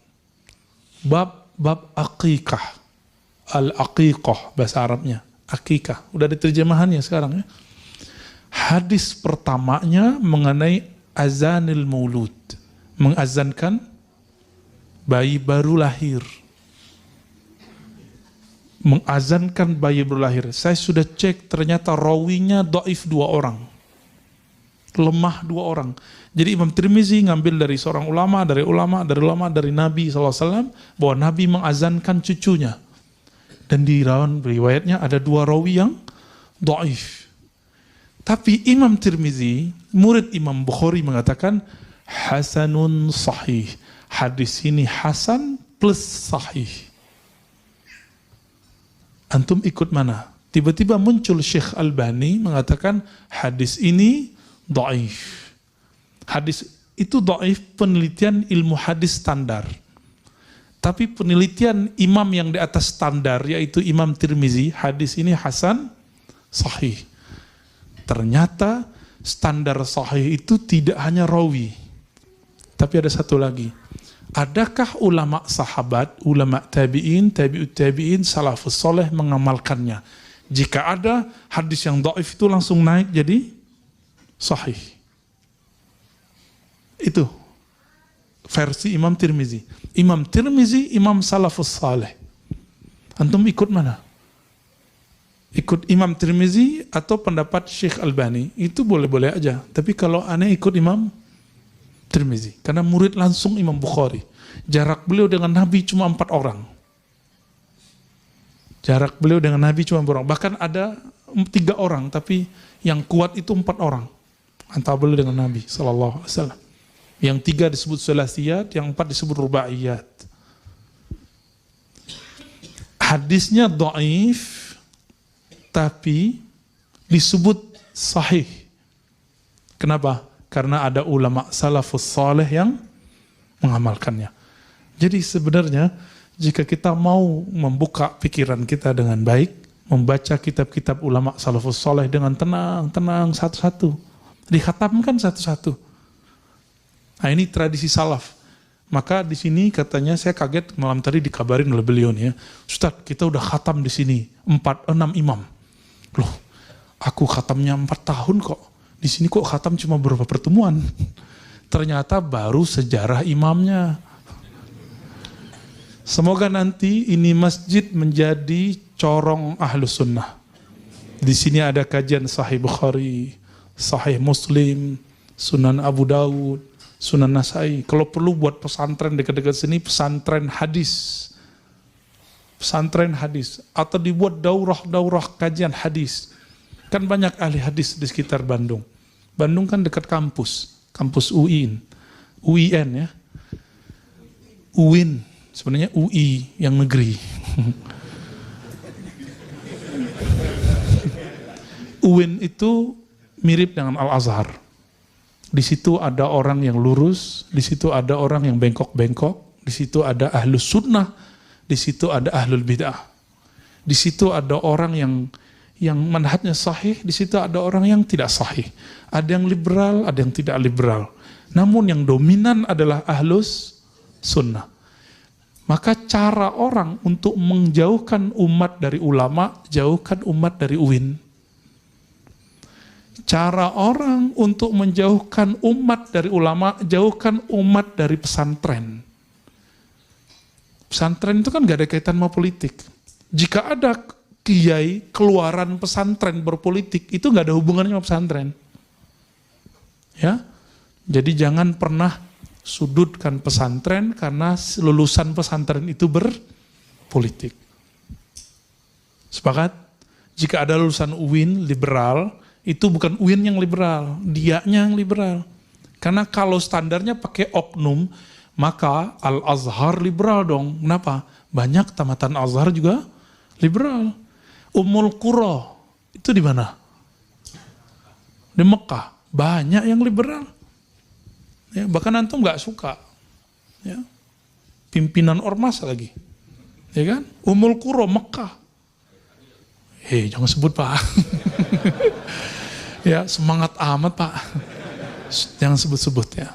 Bab aqiqah. Al-aqiqah bahasa Arabnya. Aqiqah. Udah ada terjemahannya sekarang ya. Hadis pertamanya mengenai azanil maulud. Mengazankan bayi baru lahir. Mengazankan bayi baru lahir. Saya sudah cek, ternyata rawinya dhaif 2 orang. Lemah 2 orang. Jadi Imam Tirmizi ngambil dari seorang ulama, dari Nabi SAW, bahwa Nabi mengazankan cucunya. Dan di riwayatnya ada 2 rawi yang dhaif. Tapi Imam Tirmizi, murid Imam Bukhari mengatakan, hasanun sahih. Hadis ini hasan plus sahih. Antum ikut mana? Tiba-tiba muncul Syekh Albani mengatakan hadis ini dhaif. Hadis itu dhaif penelitian ilmu hadis standar. Tapi penelitian imam yang di atas standar yaitu Imam Tirmizi, hadis ini hasan sahih. Ternyata standar sahih itu tidak hanya rawi. Tapi ada satu lagi. Adakah ulama sahabat, ulama tabi'in, tabi'ut tabi'in, salafus soleh mengamalkannya? Jika ada, hadis yang dhaif itu langsung naik jadi sahih. Itu versi Imam Tirmizi. Imam Tirmizi, Imam salafus saleh. Antum ikut mana? Ikut Imam Tirmizi atau pendapat Syekh Albani? Itu boleh-boleh aja. Tapi kalau aneh ikut Imam Tirmizi. Karena murid langsung Imam Bukhari. Jarak beliau dengan Nabi cuma 4 orang. Jarak beliau dengan Nabi cuma 4 orang. Bahkan ada 3 orang, tapi yang kuat itu 4 orang. Antara beliau dengan Nabi SAW. Yang 3 disebut sulasiyat, yang 4 disebut rubaiyat. Hadisnya dhaif, tapi disebut sahih. Kenapa? Karena ada ulama salafus saleh yang mengamalkannya. Jadi sebenarnya jika kita mau membuka pikiran kita dengan baik, membaca kitab-kitab ulama salafus saleh dengan tenang satu-satu, dikhatamkan satu-satu. Nah, ini tradisi salaf. Maka di sini katanya saya kaget malam tadi dikabarin oleh beliau nih ya, Ustaz, kita udah khatam di sini 6 imam. Loh, aku khatamnya 4 tahun kok. Di sini kok khatam cuma beberapa pertemuan. Ternyata baru sejarah imamnya. Semoga nanti ini masjid menjadi corong ahlus sunnah. Di sini ada kajian Sahih Bukhari, Sahih Muslim, Sunan Abu Daud, Sunan Nasai. Kalau perlu buat pesantren dekat-dekat sini, pesantren hadis. Pesantren hadis. Atau dibuat daurah kajian hadis. Kan banyak ahli hadis di sekitar Bandung. Bandung kan dekat kampus UIN ya. UIN, sebenarnya UI yang negeri. UIN itu mirip dengan Al-Azhar. Di situ ada orang yang lurus, di situ ada orang yang bengkok-bengkok, di situ ada ahlus sunnah, di situ ada ahlul bid'ah. Di situ ada orang yang manhajnya sahih, di situ ada orang yang tidak sahih. Ada yang liberal, ada yang tidak liberal. Namun yang dominan adalah ahlus sunnah. Maka cara orang untuk menjauhkan umat dari ulama, jauhkan umat dari UIN. Cara orang untuk menjauhkan umat dari ulama, jauhkan umat dari pesantren. Pesantren itu kan gak ada kaitan sama politik. Jika ada kiai keluaran pesantren berpolitik, itu gak ada hubungannya sama pesantren. Ya, jadi jangan pernah sudutkan pesantren karena lulusan pesantren itu berpolitik. Sepakat? Jika ada lulusan UIN liberal, itu bukan UIN yang liberal, dianya yang liberal. Karena kalau standarnya pakai oknum, maka Al-Azhar liberal dong. Kenapa? Banyak tamatan Azhar juga liberal. Ummul Qura itu di mana? Di Mekah. Banyak yang liberal. Ya, bahkan antum nggak suka. Ya. Pimpinan ormas lagi. Ya kan? Ummul Qura Mekah. Jangan sebut Pak. Ya, semangat amat Pak. Jangan sebut-sebut ya.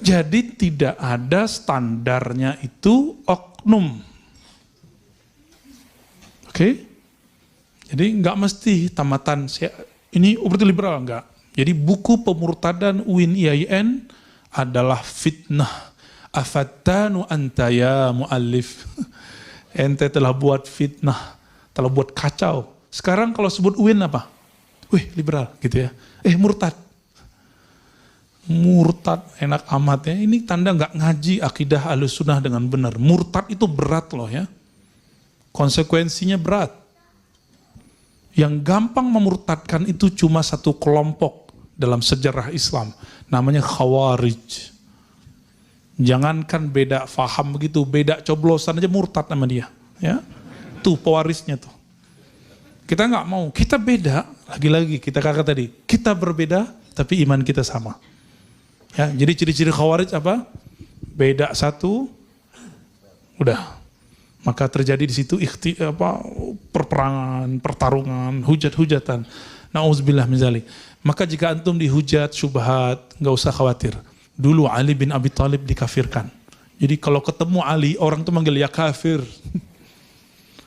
Jadi tidak ada standarnya itu oknum. Oke? Jadi nggak mesti tamatan ini berarti liberal, enggak. Jadi buku pemurtadan UIN IAIN adalah fitnah. Afattanu anta ya muallif. Ente telah buat fitnah, telah buat kacau. Sekarang kalau sebut UIN apa? Wih, liberal gitu ya. Murtad. Murtad enak amat ya. Ini tanda nggak ngaji akidah Ahlussunnah dengan benar. Murtad itu berat loh ya. Konsekuensinya berat. Yang gampang memurtadkan itu cuma satu kelompok dalam sejarah Islam. Namanya Khawarij. Jangankan beda faham begitu, beda coblosan aja murtad sama dia. Ya, tuh pewarisnya tuh. Kita nggak mau, kita beda. Lagi-lagi kita kata tadi, kita berbeda tapi iman kita sama. Ya, jadi ciri-ciri Khawarij apa? Beda satu, udah. Maka terjadi di situ perperangan, pertarungan, hujat-hujatan. Nauzubillah min dzalik. Maka jika antum dihujat, syubhat, nggak usah khawatir. Dulu Ali bin Abi Thalib dikafirkan. Jadi kalau ketemu Ali, orang tuh manggil ya kafir.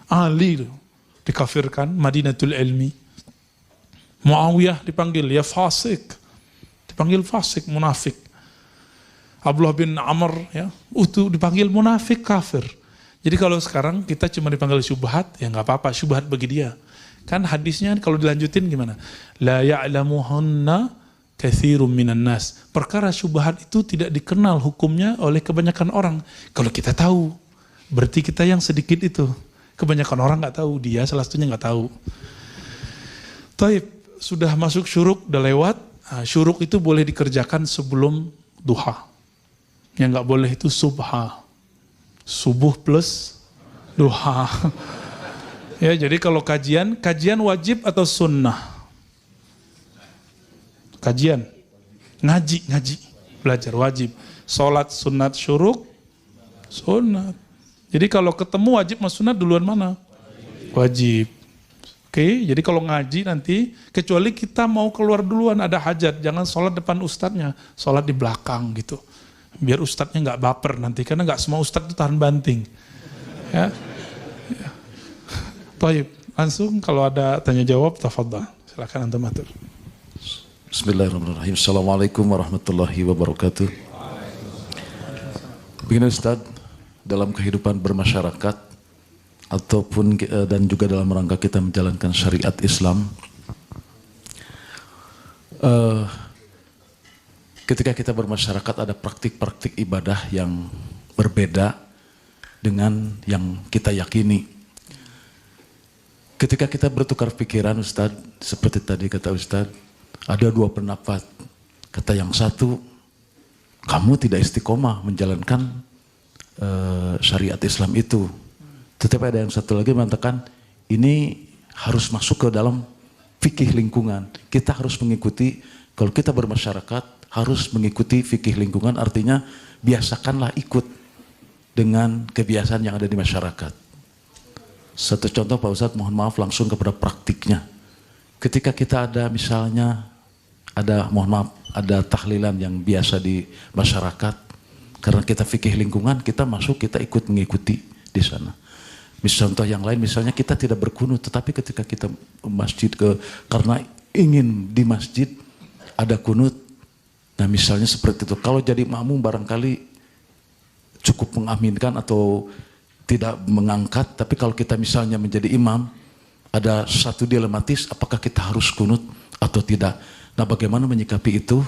Ali dikafirkan, Madinatul Ilmi. Muawiyah dipanggil ya fasik. Dipanggil fasik, munafik. Abdullah bin Amr ya, itu dipanggil munafik, kafir. Jadi kalau sekarang kita cuma dipanggil syubhat, ya nggak apa-apa, syubhat bagi dia. Kan hadisnya kalau dilanjutin gimana? La ya'lamuhunna katsirun minan nas. Perkara syubhat itu tidak dikenal hukumnya oleh kebanyakan orang. Kalau kita tahu, berarti kita yang sedikit itu. Kebanyakan orang nggak tahu, dia salah satunya nggak tahu. Taib, sudah masuk syuruk, udah lewat. Nah, syuruk itu boleh dikerjakan sebelum duha. Yang nggak boleh itu subha. Subuh plus duha. Ya, jadi kalau kajian wajib atau sunnah? Kajian, ngaji, belajar wajib. Sholat sunat syuruk, sunat. Jadi kalau ketemu wajib sama sunat duluan mana? Wajib. Oke, jadi kalau ngaji nanti, kecuali kita mau keluar duluan ada hajat, jangan sholat depan ustadznya, sholat di belakang gitu. Biar ustadznya nggak baper nanti, karena nggak semua ustadz itu tahan banting. Ya. Baik, langsung kalau ada tanya jawab, tafadhal. Silakan antum atur. Bismillahirrahmanirrahim. Assalamualaikum warahmatullahi wabarakatuh. Begini Ustaz, dalam kehidupan bermasyarakat ataupun dan juga dalam rangka kita menjalankan syariat Islam, ketika kita bermasyarakat ada praktik-praktik ibadah yang berbeda dengan yang kita yakini. Ketika kita bertukar pikiran Ustaz, seperti tadi kata Ustaz, ada dua pendapat. Kata yang satu, kamu tidak istiqomah menjalankan syariat Islam itu. Tetapi ada yang satu lagi mengatakan, ini harus masuk ke dalam fikih lingkungan. Kita harus mengikuti, kalau kita bermasyarakat, harus mengikuti fikih lingkungan, artinya biasakanlah ikut dengan kebiasaan yang ada di masyarakat. Satu contoh Pak Ustadz, mohon maaf langsung kepada praktiknya. Ketika kita ada misalnya, ada tahlilan yang biasa di masyarakat, karena kita fikih lingkungan, kita masuk, kita ikut mengikuti di sana. Contoh yang lain, misalnya kita tidak berkunut, tetapi ketika kita masjid karena ingin di masjid ada kunut, nah misalnya seperti itu. Kalau jadi makmum barangkali cukup mengaminkan atau tidak mengangkat, tapi kalau kita misalnya menjadi imam, ada satu dilematis, apakah kita harus kunut atau tidak. Nah bagaimana menyikapi itu?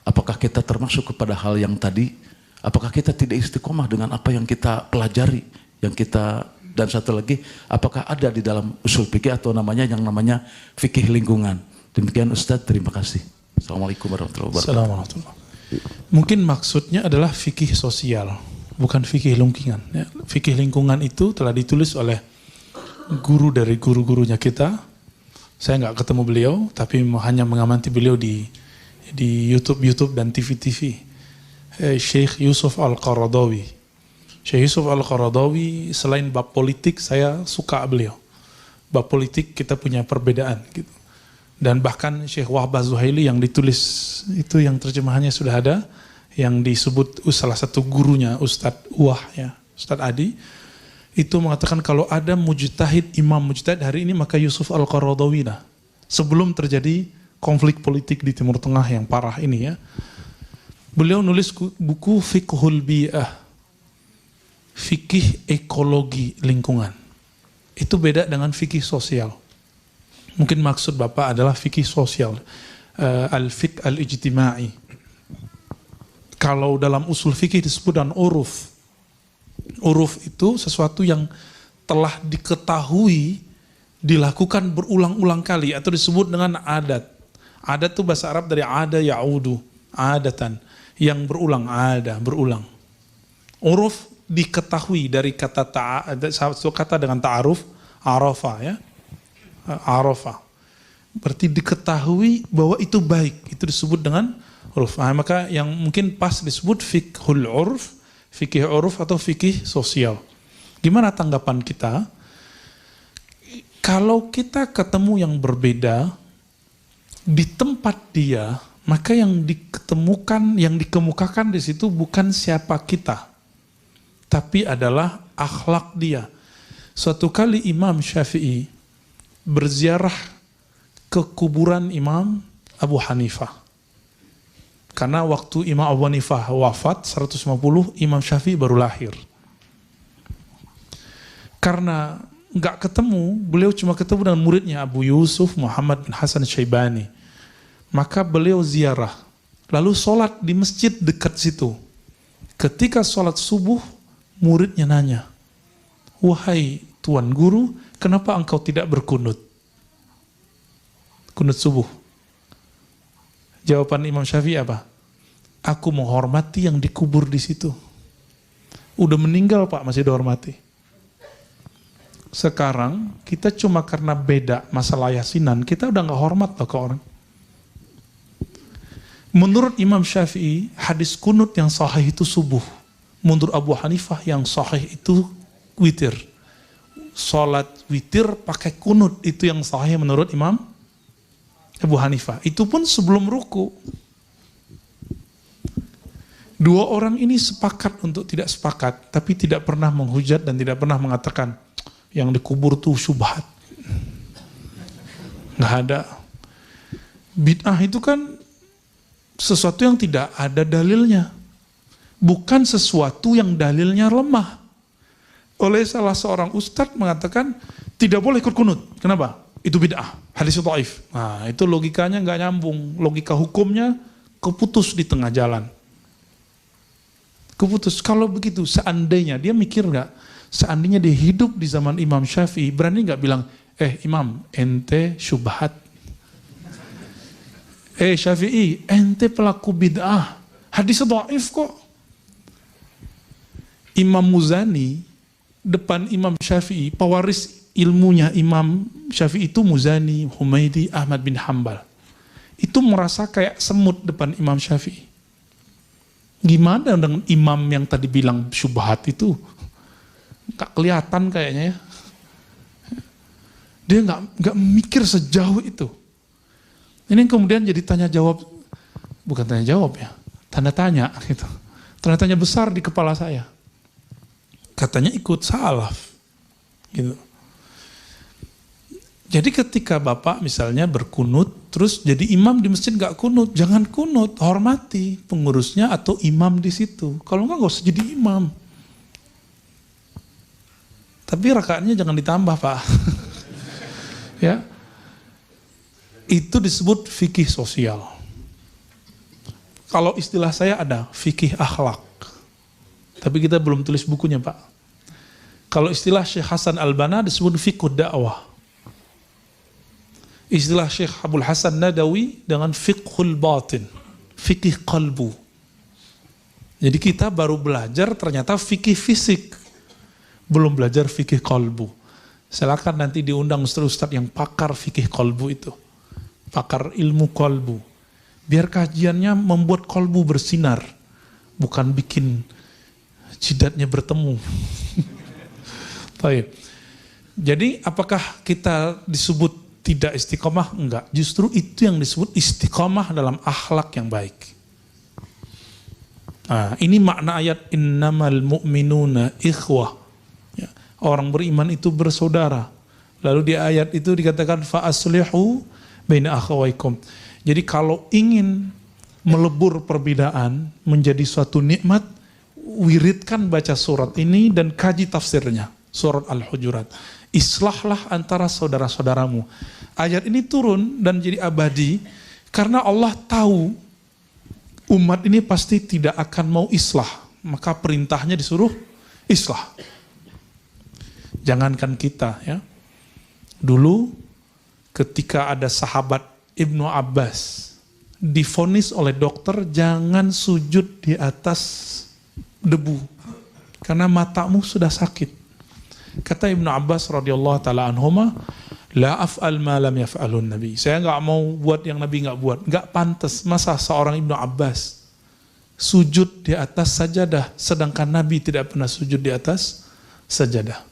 Apakah kita termasuk kepada hal yang tadi? Apakah kita tidak istiqomah dengan apa yang kita pelajari, yang kita, dan satu lagi, apakah ada di dalam usul fikih atau yang namanya fikih lingkungan? Demikian Ustadz, terima kasih. Assalamualaikum warahmatullahi wabarakatuh. Assalamualaikum. Mungkin maksudnya adalah fikih sosial, bukan fikih lingkungan. Ya. Fikih lingkungan itu telah ditulis oleh guru dari guru-gurunya kita. Saya nggak ketemu beliau, tapi hanya mengamati beliau di YouTube dan TV. Syekh Yusuf Al-Qaradawi. Syekh Yusuf Al-Qaradawi, selain bab politik, saya suka beliau. Bab politik kita punya perbedaan gitu. Dan bahkan Syekh Wahbah Zuhaili yang ditulis itu, yang terjemahannya sudah ada, yang disebut salah satu gurunya Ustadz Wah ya, Ustadz Adi, itu mengatakan kalau ada mujtahid, imam mujtahid hari ini maka Yusuf Al-Qaradawi lah. Sebelum terjadi konflik politik di Timur Tengah yang parah ini ya. Beliau nulis buku Fiqhul Bi'ah, fikih ekologi lingkungan. Itu beda dengan fikih sosial. Mungkin maksud Bapak adalah fikih sosial, al-fiqh al-ijtimai. Kalau dalam usul fikih disebut dengan uruf. Uruf itu sesuatu yang telah diketahui, dilakukan berulang-ulang kali, atau disebut dengan adat. Adat itu bahasa Arab dari ada ya'udu, adatan, yang berulang, ada, berulang. Uruf diketahui dari kata satu kata dengan ta'aruf, arafa ya. Arafa. Berarti diketahui bahwa itu baik, itu disebut dengan uruf. Nah, maka yang mungkin pas disebut fiqhul urf, fikih uruf atau fikih sosial. Gimana tanggapan kita? Kalau kita ketemu yang berbeda di tempat dia, maka yang diketemukan, yang dikemukakan di situ bukan siapa kita, tapi adalah akhlak dia. Suatu kali Imam Syafi'i berziarah ke kuburan Imam Abu Hanifah. Karena waktu Imam Abu Hanifah wafat 150, Imam Syafi'i baru lahir. Karena nggak ketemu, beliau cuma ketemu dengan muridnya Abu Yusuf Muhammad bin Hasan Syaibani. Maka beliau ziarah, lalu sholat di masjid dekat situ. Ketika sholat subuh, muridnya nanya, "Wahai Tuan Guru, kenapa engkau tidak berkunut? Kunut subuh." Jawaban Imam Syafi'i apa? "Aku menghormati yang dikubur di situ." Udah meninggal Pak, masih dihormati. Sekarang kita cuma karena beda masalah yasinan, kita udah nggak hormat loh ke orang. Menurut Imam Syafi'i, hadis kunut yang sahih itu subuh. Menurut Abu Hanifah yang sahih itu witir. Salat witir pakai kunut itu yang sahih menurut Imam Abu Hanifah. Itu pun sebelum ruku. Dua orang ini sepakat untuk tidak sepakat, tapi tidak pernah menghujat dan tidak pernah mengatakan yang dikubur tuh syubhat. Nggak ada. Bid'ah itu kan sesuatu yang tidak ada dalilnya. Bukan sesuatu yang dalilnya lemah. Oleh salah seorang ustadz mengatakan tidak boleh ikut kunut. Kenapa? Itu bid'ah, hadis dhaif. Nah, itu logikanya nggak nyambung. Logika hukumnya keputus di tengah jalan. Keputus. Kalau begitu, seandainya dia mikir nggak? Seandainya dia hidup di zaman Imam Syafi'i, berani nggak bilang, Imam, ente syubhat. Syafi'i, ente pelaku bid'ah. Hadis dhaif kok. Imam Muzani depan Imam Syafi'i, pewaris ilmunya Imam Syafi'i itu Muzani, Humaidi, Ahmad bin Hambal. Itu merasa kayak semut depan Imam Syafi'i. Gimana dengan imam yang tadi bilang syubhat itu? Gak kelihatan kayaknya ya. Dia gak mikir sejauh itu. Ini kemudian jadi tanya jawab, bukan tanya jawab ya, tanda tanya gitu. Tanda tanya besar di kepala saya. Katanya ikut salaf gitu. Jadi ketika Bapak misalnya berkunut, terus jadi imam di masjid gak kunut, jangan kunut, hormati pengurusnya atau imam di situ. Kalau enggak usah jadi imam. Tapi rakaatnya jangan ditambah Pak. Ya, itu disebut fikih sosial. Kalau istilah saya ada fikih akhlak. Tapi kita belum tulis bukunya Pak. Kalau istilah Syekh Hasan Al-Banna disebut fikih dakwah. Istilah Syekh Abdul Hasan Nadawi dengan fiqhul batin, fikih qalbu. Jadi kita baru belajar ternyata fikih fisik, belum belajar fikih qalbu. Silakan nanti diundang ustaz-ustaz yang pakar fikih qalbu itu, pakar ilmu qalbu. Biar kajiannya membuat qalbu bersinar, bukan bikin jidatnya bertemu. Baik. Jadi apakah kita disebut tidak istiqomah? Enggak. Justru itu yang disebut istiqomah dalam akhlak yang baik. Nah, ini makna ayat innamal mu'minuna ikhwah. Ya, orang beriman itu bersaudara. Lalu di ayat itu dikatakan fa aslihu baina akhawaikum. Jadi kalau ingin melebur perbedaan menjadi suatu nikmat, wiridkan baca surat ini dan kaji tafsirnya. Surat Al-Hujurat. Islahlah antara saudara-saudaramu. Ayat ini turun dan jadi abadi karena Allah tahu umat ini pasti tidak akan mau islah. Maka perintahnya disuruh islah. Jangankan kita ya. Dulu ketika ada sahabat Ibnu Abbas divonis oleh dokter jangan sujud di atas debu karena matamu sudah sakit. Kata Ibnu Abbas radhiyallahu taala anhuma, la af'al ma lam yaf'alun Nabi. Saya enggak mau buat yang Nabi enggak buat. Enggak pantas masa seorang Ibnu Abbas sujud di atas sajadah sedangkan Nabi tidak pernah sujud di atas sajadah.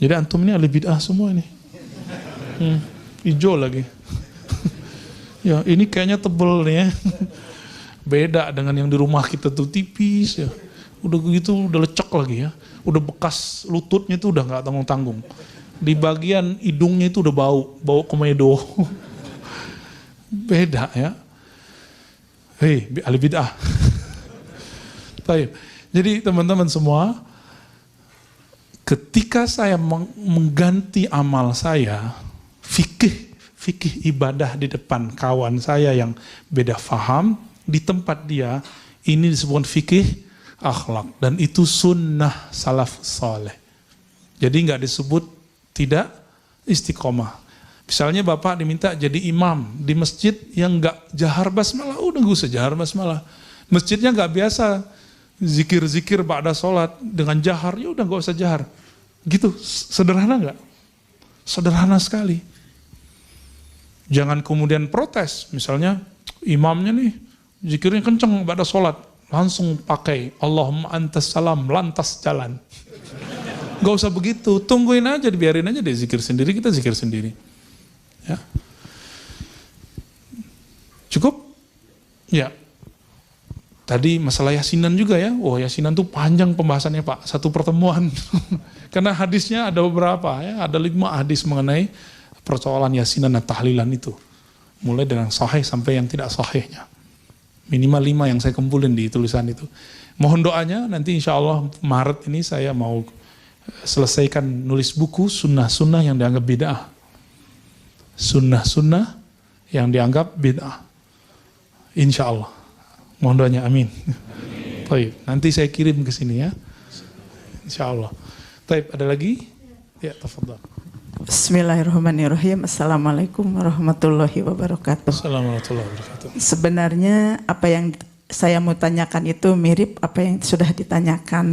Jadi antum ini ahli bid'ah semua ini. Hijau lagi. Ya, ini kayaknya tebel nih ya. Beda dengan yang di rumah kita tuh tipis ya. Udah gitu udah lecek lagi ya. Udah bekas lututnya itu udah nggak tanggung-tanggung. Di bagian hidungnya itu udah bau komedo. Beda ya. Hei, ahli bid'ah. Baik. Jadi teman-teman semua, ketika saya mengganti amal saya, fikih ibadah di depan kawan saya yang beda faham, di tempat dia, ini disebut fikih akhlak dan itu sunnah salaf saleh. Jadi nggak disebut tidak istiqomah. Misalnya bapak diminta jadi imam di masjid yang nggak jahar basmalah, udah nggak usah jahar basmalah. Masjidnya nggak biasa zikir-zikir ba'da sholat dengan jahar, ya udah nggak usah jahar. Gitu, sederhana nggak? Sederhana sekali. Jangan kemudian protes, misalnya imamnya nih zikirnya kenceng ba'da sholat. Langsung pakai Allahumma antas salam, lantas jalan. Gak usah begitu, tungguin aja, dibiarin aja dia zikir sendiri, kita zikir sendiri. Ya. Cukup? Ya. Tadi masalah yasinan juga ya. Oh, yasinan tuh panjang pembahasannya Pak, satu pertemuan. Karena hadisnya ada beberapa ya, ada 5 hadis mengenai persoalan yasinan dan tahlilan itu. Mulai dengan sahih sampai yang tidak sahihnya. Minimal 5 yang saya kumpulin di tulisan itu. Mohon doanya nanti insya Allah Maret ini saya mau selesaikan nulis buku sunnah-sunnah yang dianggap bid'ah. Sunnah-sunnah yang dianggap bid'ah. Insya Allah. Mohon doanya, amin. Baik, nanti saya kirim ke sini ya. Insya Allah. Baik, ada lagi? Ya, tafadhal. Bismillahirrahmanirrahim. Assalamualaikum warahmatullahi wabarakatuh. Assalamualaikum warahmatullahi wabarakatuh. Sebenarnya apa yang saya mau tanyakan itu mirip apa yang sudah ditanyakan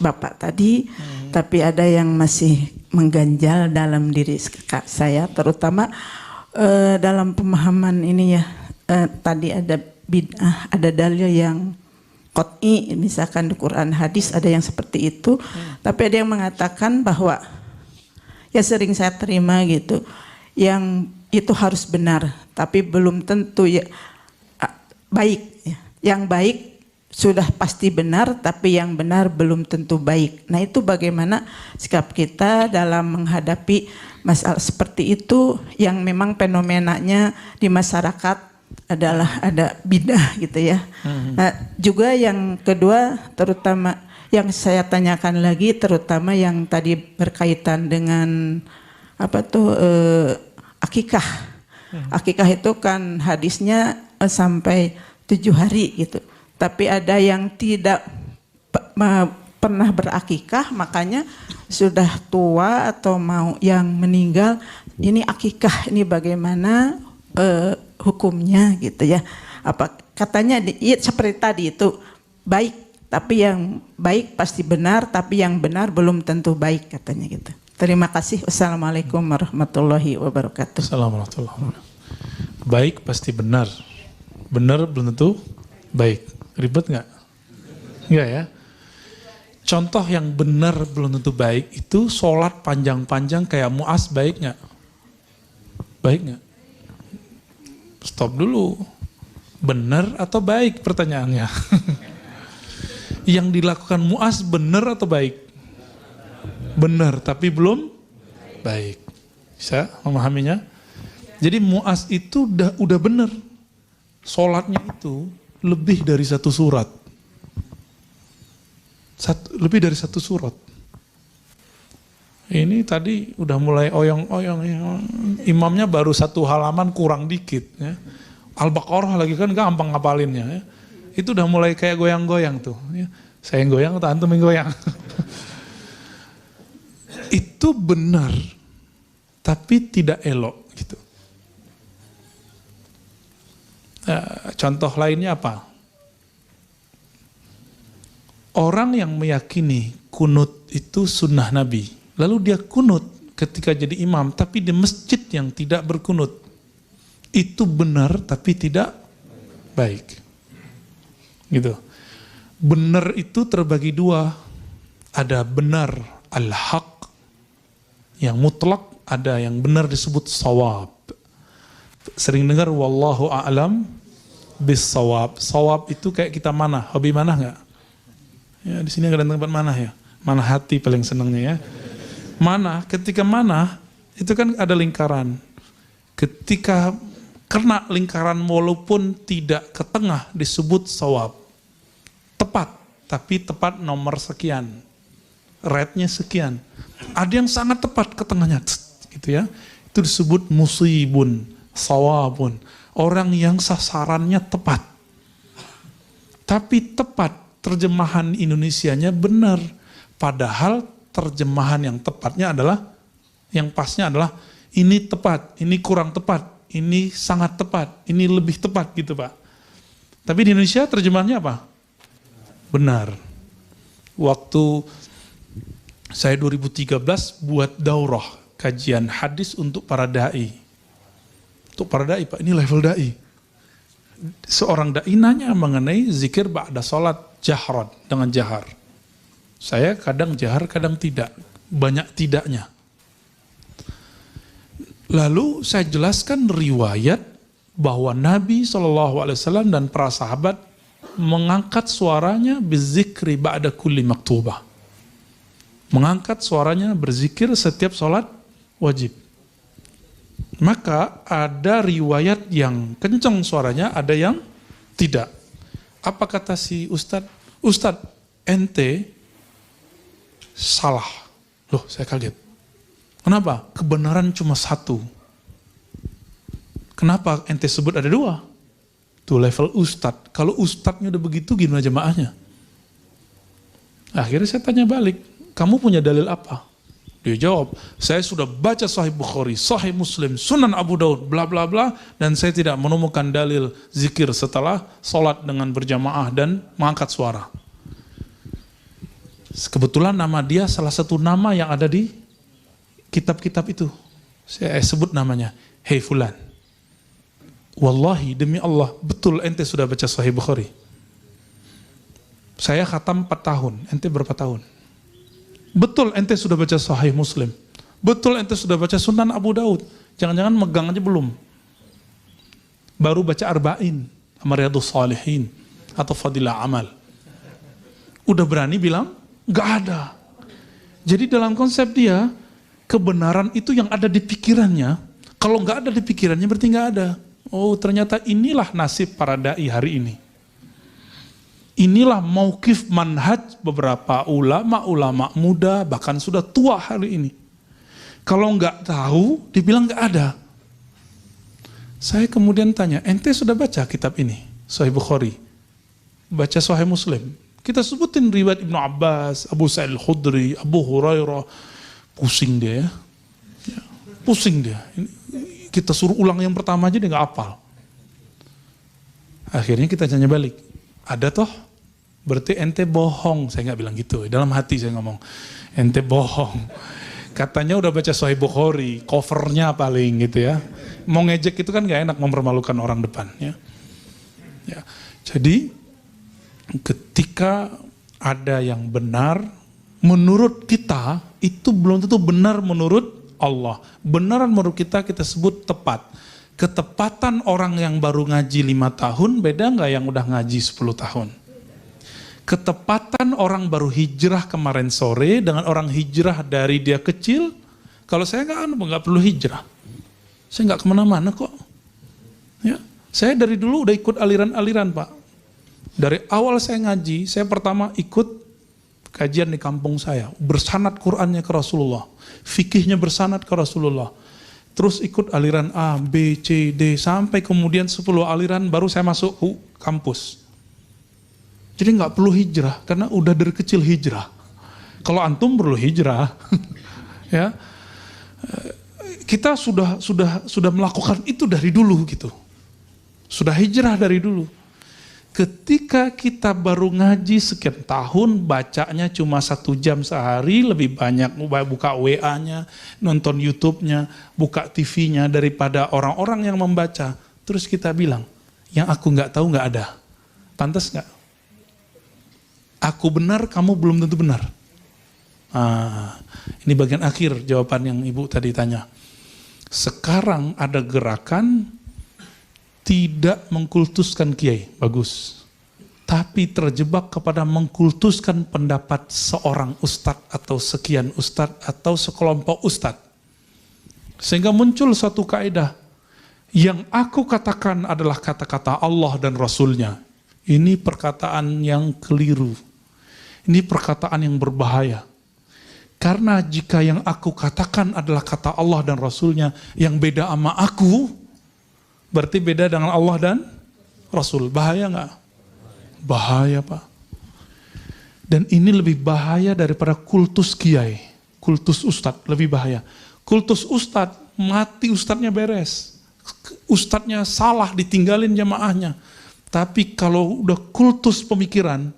Bapak tadi, tapi ada yang masih mengganjal dalam diri saya, terutama dalam pemahaman ini ya. Tadi ada bid'ah, ada dalil yang qot'i, misalkan di Quran hadis ada yang seperti itu, tapi ada yang mengatakan bahwa ya sering saya terima gitu, yang itu harus benar, tapi belum tentu ya baik. Yang baik sudah pasti benar, tapi yang benar belum tentu baik. Nah itu bagaimana sikap kita dalam menghadapi masalah seperti itu yang memang fenomenanya di masyarakat adalah ada bidah gitu ya. Nah juga yang kedua, terutama yang saya tanyakan lagi, terutama yang tadi berkaitan dengan apa tuh akikah. Akikah itu kan hadisnya sampai 7 hari gitu. Tapi ada yang tidak pernah berakikah, makanya sudah tua atau mau yang meninggal ini akikah ini bagaimana hukumnya gitu ya. Apa katanya ya, seperti tadi itu baik, tapi yang baik pasti benar, tapi yang benar belum tentu baik katanya gitu. Terima kasih. Wassalamualaikum warahmatullahi wabarakatuh. Assalamualaikum warahmatullahi wabarakatuh. Baik pasti benar. Benar belum tentu baik. Ribet nggak? Nggak ya? Contoh yang benar belum tentu baik itu sholat panjang-panjang kayak Mu'az baik nggak? Baik nggak? Stop dulu. Benar atau baik pertanyaannya? Yang dilakukan Mu'az benar atau baik? Benar, tapi belum baik. Bisa memahaminya? Jadi Mu'az itu udah benar. Sholatnya itu lebih dari satu surat. Lebih dari satu surat. Ini tadi udah mulai oyong-oyong. Imamnya baru satu halaman kurang dikit. Ya. Al-Baqarah lagi kan gampang ngapalinnya. Ya. Itu udah mulai kayak goyang-goyang tuh. Ya. Saya yang goyang atau antum yang goyang. Itu benar. Tapi tidak elok. Gitu. Contoh lainnya apa? Orang yang meyakini kunut itu sunnah Nabi, lalu dia kunut ketika jadi imam, tapi di masjid yang tidak berkunut, itu benar tapi tidak baik. Gitu. Benar itu terbagi dua, ada benar al-haq yang mutlak, ada yang benar disebut shawab. Sering dengar wallahu a'lam bis-shawab. Shawab itu kayak kita manah, hobi manah nggak? Ya, di sini ada tempat manah ya. Manah hati paling senangnya ya. Manah, ketika manah itu kan ada lingkaran. Ketika kena lingkaran walaupun tidak ke tengah disebut shawab. Tepat, tapi tepat nomor sekian. Rate-nya sekian. Ada yang sangat tepat ke tengahnya, gitu ya. Itu disebut musibun, shawabun. Orang yang sasarannya tepat. Tapi tepat terjemahan Indonesianya benar. Padahal terjemahan yang tepatnya adalah, yang pasnya adalah ini tepat, ini kurang tepat, ini sangat tepat, ini lebih tepat gitu Pak. Tapi di Indonesia terjemahannya apa? Benar. Waktu saya 2013 buat daurah kajian hadis untuk para da'i. Untuk para da'i Pak, ini level da'i. Seorang da'i nanya mengenai zikir ba'da sholat jahran, dengan jahar. Saya kadang jahar, kadang tidak. Banyak tidaknya. Lalu saya jelaskan riwayat bahwa Nabi SAW dan para sahabat mengangkat suaranya berzikri ba'da kulli maktubah. Mengangkat suaranya berzikir setiap sholat wajib. Maka ada riwayat yang kencang suaranya, ada yang tidak. Apa kata si Ustadz? Ustadz, ente salah. Loh, saya kaget. Kenapa? Kebenaran cuma satu. Kenapa ente sebut ada dua? Itu level Ustadz. Kalau Ustadznya udah begitu, gimana jemaahnya? Akhirnya saya tanya balik, kamu punya dalil apa? Dia jawab, saya sudah baca Sahih Bukhari, Sahih Muslim, Sunan Abu Daud, bla bla bla, dan saya tidak menemukan dalil zikir setelah sholat dengan berjamaah dan mengangkat suara. Kebetulan nama dia salah satu nama yang ada di kitab-kitab itu. Saya sebut namanya, Hei Fulan. Wallahi demi Allah, betul ente sudah baca Sahih Bukhari. Saya khatam 4 tahun, ente berapa tahun? Betul ente sudah baca Sahih Muslim. Betul ente sudah baca Sunan Abu Daud. Jangan-jangan megang aja belum. Baru baca Arba'in, Riyadhus Shalihin, atau Fadilah Amal. Udah berani bilang, gak ada. Jadi dalam konsep dia, kebenaran itu yang ada di pikirannya. Kalau gak ada di pikirannya berarti gak ada. Oh ternyata inilah nasib para da'i hari ini. Inilah mauqif manhaj beberapa ulama muda, bahkan sudah tua hari ini. Kalau nggak tahu, dibilang nggak ada. Saya kemudian tanya, ente sudah baca kitab ini? Sahih Bukhari, baca Sahih Muslim. Kita sebutin riwayat Ibnu Abbas, Abu Sa'id Al-Khudri, Abu Hurairah. Pusing dia ya. Pusing dia. Kita suruh ulang yang pertama aja dia nggak hafal. Akhirnya kita tanya balik. Ada toh? Berarti ente bohong. Saya nggak bilang gitu. Dalam hati saya ngomong, ente bohong. Katanya udah baca Sahih Bukhari, covernya paling gitu ya. Mau ngejek itu kan nggak enak, mempermalukan orang depan. Ya. Jadi ketika ada yang benar, menurut kita itu belum tentu benar menurut Allah. Benaran menurut kita sebut tepat. Ketepatan orang yang baru ngaji 5 tahun beda nggak yang udah ngaji 10 tahun? Ketepatan orang baru hijrah kemarin sore dengan orang hijrah dari dia kecil, kalau saya nggak perlu hijrah. Saya nggak kemana-mana kok. Ya, saya dari dulu udah ikut aliran-aliran Pak. Dari awal saya ngaji, saya pertama ikut kajian di kampung saya, bersanad Qur'annya ke Rasulullah, fikihnya bersanad ke Rasulullah, terus ikut aliran A, B, C, D, sampai kemudian 10 aliran baru saya masuk kampus. Jadi nggak perlu hijrah, karena udah dari kecil hijrah. Kalau antum perlu hijrah, ya kita sudah melakukan itu dari dulu gitu, sudah hijrah dari dulu. Ketika kita baru ngaji sekian tahun, bacanya cuma 1 jam sehari, lebih banyak buka WA-nya, nonton YouTube-nya, buka TV-nya daripada orang-orang yang membaca. Terus kita bilang, yang aku nggak tahu nggak ada. Pantas nggak? Aku benar, kamu belum tentu benar. Ini bagian akhir jawaban yang Ibu tadi tanya. Sekarang ada gerakan tidak mengkultuskan kiai, bagus. Tapi terjebak kepada mengkultuskan pendapat seorang ustadz atau sekian ustadz atau sekelompok ustadz. Sehingga muncul suatu kaidah, yang aku katakan adalah kata-kata Allah dan Rasulnya. Ini perkataan yang keliru. Ini perkataan yang berbahaya. Karena jika yang aku katakan adalah kata Allah dan Rasulnya, yang beda sama aku, berarti beda dengan Allah dan Rasul. Bahaya nggak? Bahaya Pak. Dan ini lebih bahaya daripada kultus kiai. Kultus ustadz lebih bahaya. Kultus ustadz, mati ustadznya beres. Ustadznya salah, ditinggalin jamaahnya. Tapi kalau udah kultus pemikiran,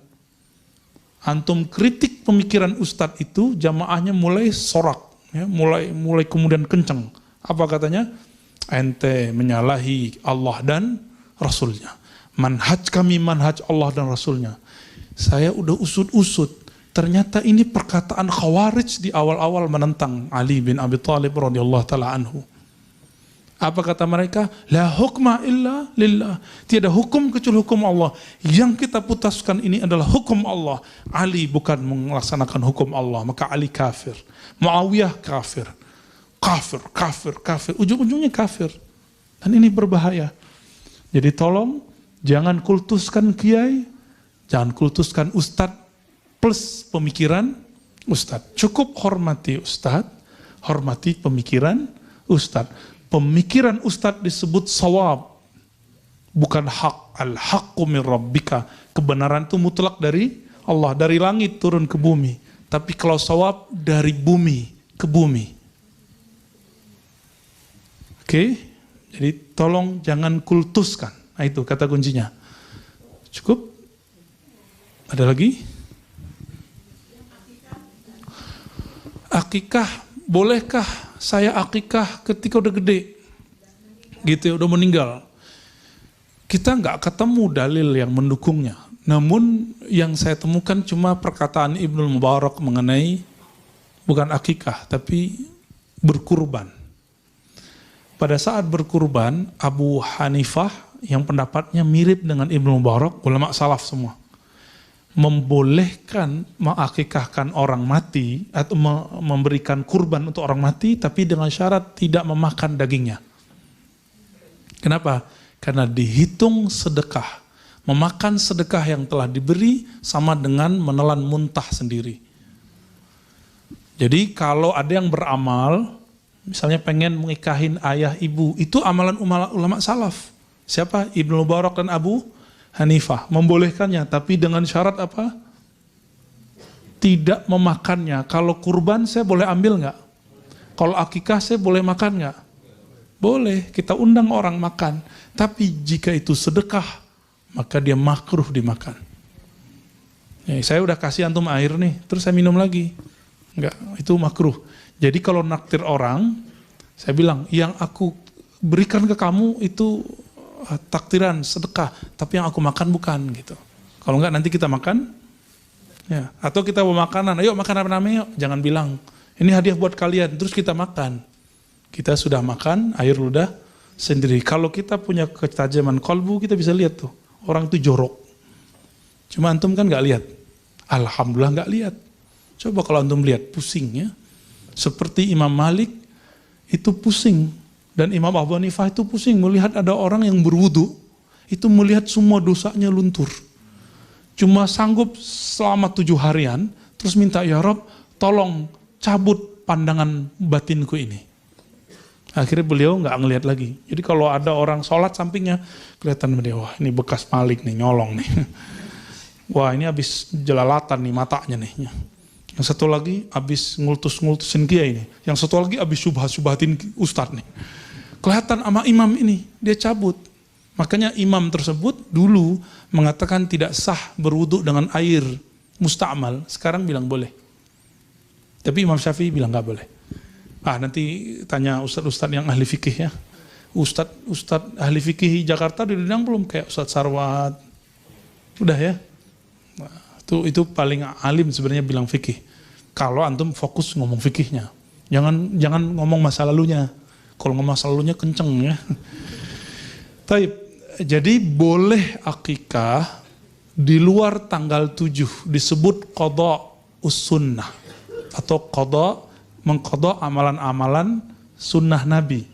antum kritik pemikiran ustadz itu, jamaahnya mulai sorak. Ya, mulai kemudian kenceng. Apa katanya? Ente menyalahi Allah dan Rasulnya. Manhaj kami manhaj Allah dan Rasulnya. Saya udah usut-usut. Ternyata ini perkataan Khawarij di awal-awal menentang Ali bin Abi Thalib radhiyallahu ta'ala anhu. Apa kata mereka? La hukma illa lillah. Tiada hukum kecuali hukum Allah. Yang kita putuskan ini adalah hukum Allah. Ali bukan melaksanakan hukum Allah, maka Ali kafir. Muawiyah kafir. Kafir. Ujung-ujungnya kafir. Dan ini berbahaya. Jadi tolong, jangan kultuskan kiai, jangan kultuskan ustadz plus pemikiran ustadz. Cukup hormati ustadz, hormati pemikiran ustadz. Pemikiran ustadz disebut sawab, bukan hak. Al-haqqu min rabbika. Kebenaran itu mutlak dari Allah, dari langit turun ke bumi. Tapi kalau sawab dari bumi ke bumi. Oke, jadi tolong jangan kultuskan. Nah itu kata kuncinya. Cukup? Ada lagi? Akikah, bolehkah saya akikah ketika udah gede? Gitu ya, udah meninggal. Kita nggak ketemu dalil yang mendukungnya. Namun yang saya temukan cuma perkataan Ibnu Mubarak mengenai bukan akikah, tapi berkurban. Pada saat berkurban, Abu Hanifah yang pendapatnya mirip dengan Ibnu Mubarak, ulama salaf semua, membolehkan mengakikahkan orang mati atau memberikan kurban untuk orang mati, tapi dengan syarat tidak memakan dagingnya. Kenapa? Karena dihitung sedekah. Memakan sedekah yang telah diberi sama dengan menelan muntah sendiri. Jadi kalau ada yang beramal, misalnya pengen mengikahin ayah ibu, itu amalan ulama salaf. Siapa? Ibnu Mubarak dan Abu Hanifah. Membolehkannya, tapi dengan syarat apa? Tidak memakannya. Kalau kurban saya boleh ambil nggak? Kalau akikah saya boleh makan nggak? Boleh, kita undang orang makan. Tapi jika itu sedekah, maka dia makruh dimakan. Saya udah kasih antum air nih, terus saya minum lagi. Enggak, itu makruh. Jadi kalau naktir orang, saya bilang, yang aku berikan ke kamu itu taktiran, sedekah. Tapi yang aku makan bukan gitu. Kalau enggak nanti kita makan. Ya. Atau kita bawa makanan, ayo makan apa namanya, yuk. Jangan bilang, ini hadiah buat kalian, terus kita makan. Kita sudah makan, air ludah sendiri. Kalau kita punya ketajaman kolbu, kita bisa lihat tuh. Orang itu jorok. Cuma antum kan gak lihat. Alhamdulillah gak lihat. Coba kalau antum lihat, pusing ya. Seperti Imam Malik, itu pusing. Dan Imam Abu Hanifah itu pusing. Melihat ada orang yang berwudu, itu melihat semua dosanya luntur. Cuma sanggup selama 7 harian, terus minta, ya Rob, tolong cabut pandangan batinku ini. Akhirnya beliau nggak ngelihat lagi. Jadi kalau ada orang sholat sampingnya, kelihatan dia, wah ini bekas Malik nih, nyolong nih. Wah ini habis jelalatan nih matanya nih. Yang satu lagi habis ngultus-ngultusin kiai ini. Yang satu lagi habis subhat-subhatin ustadz nih. Kelihatan sama imam ini, dia cabut. Makanya imam tersebut dulu mengatakan tidak sah berwudu dengan air musta'mal. Sekarang bilang boleh. Tapi Imam Syafi'i bilang nggak boleh. Nanti tanya ustadz-ustadz yang ahli fikih ya. Ustadz ahli fikih Jakarta diundang belum? Kayak Ustadz Sarwat. Udah ya. Nah, itu paling alim sebenarnya bilang fikih. Kalau antum fokus ngomong fikihnya. Jangan ngomong masa lalunya. Kalau ngomong masa lalunya kenceng ya. Jadi boleh akikah di luar tanggal 7 disebut qadha us-sunnah atau mengqadha amalan-amalan sunnah Nabi.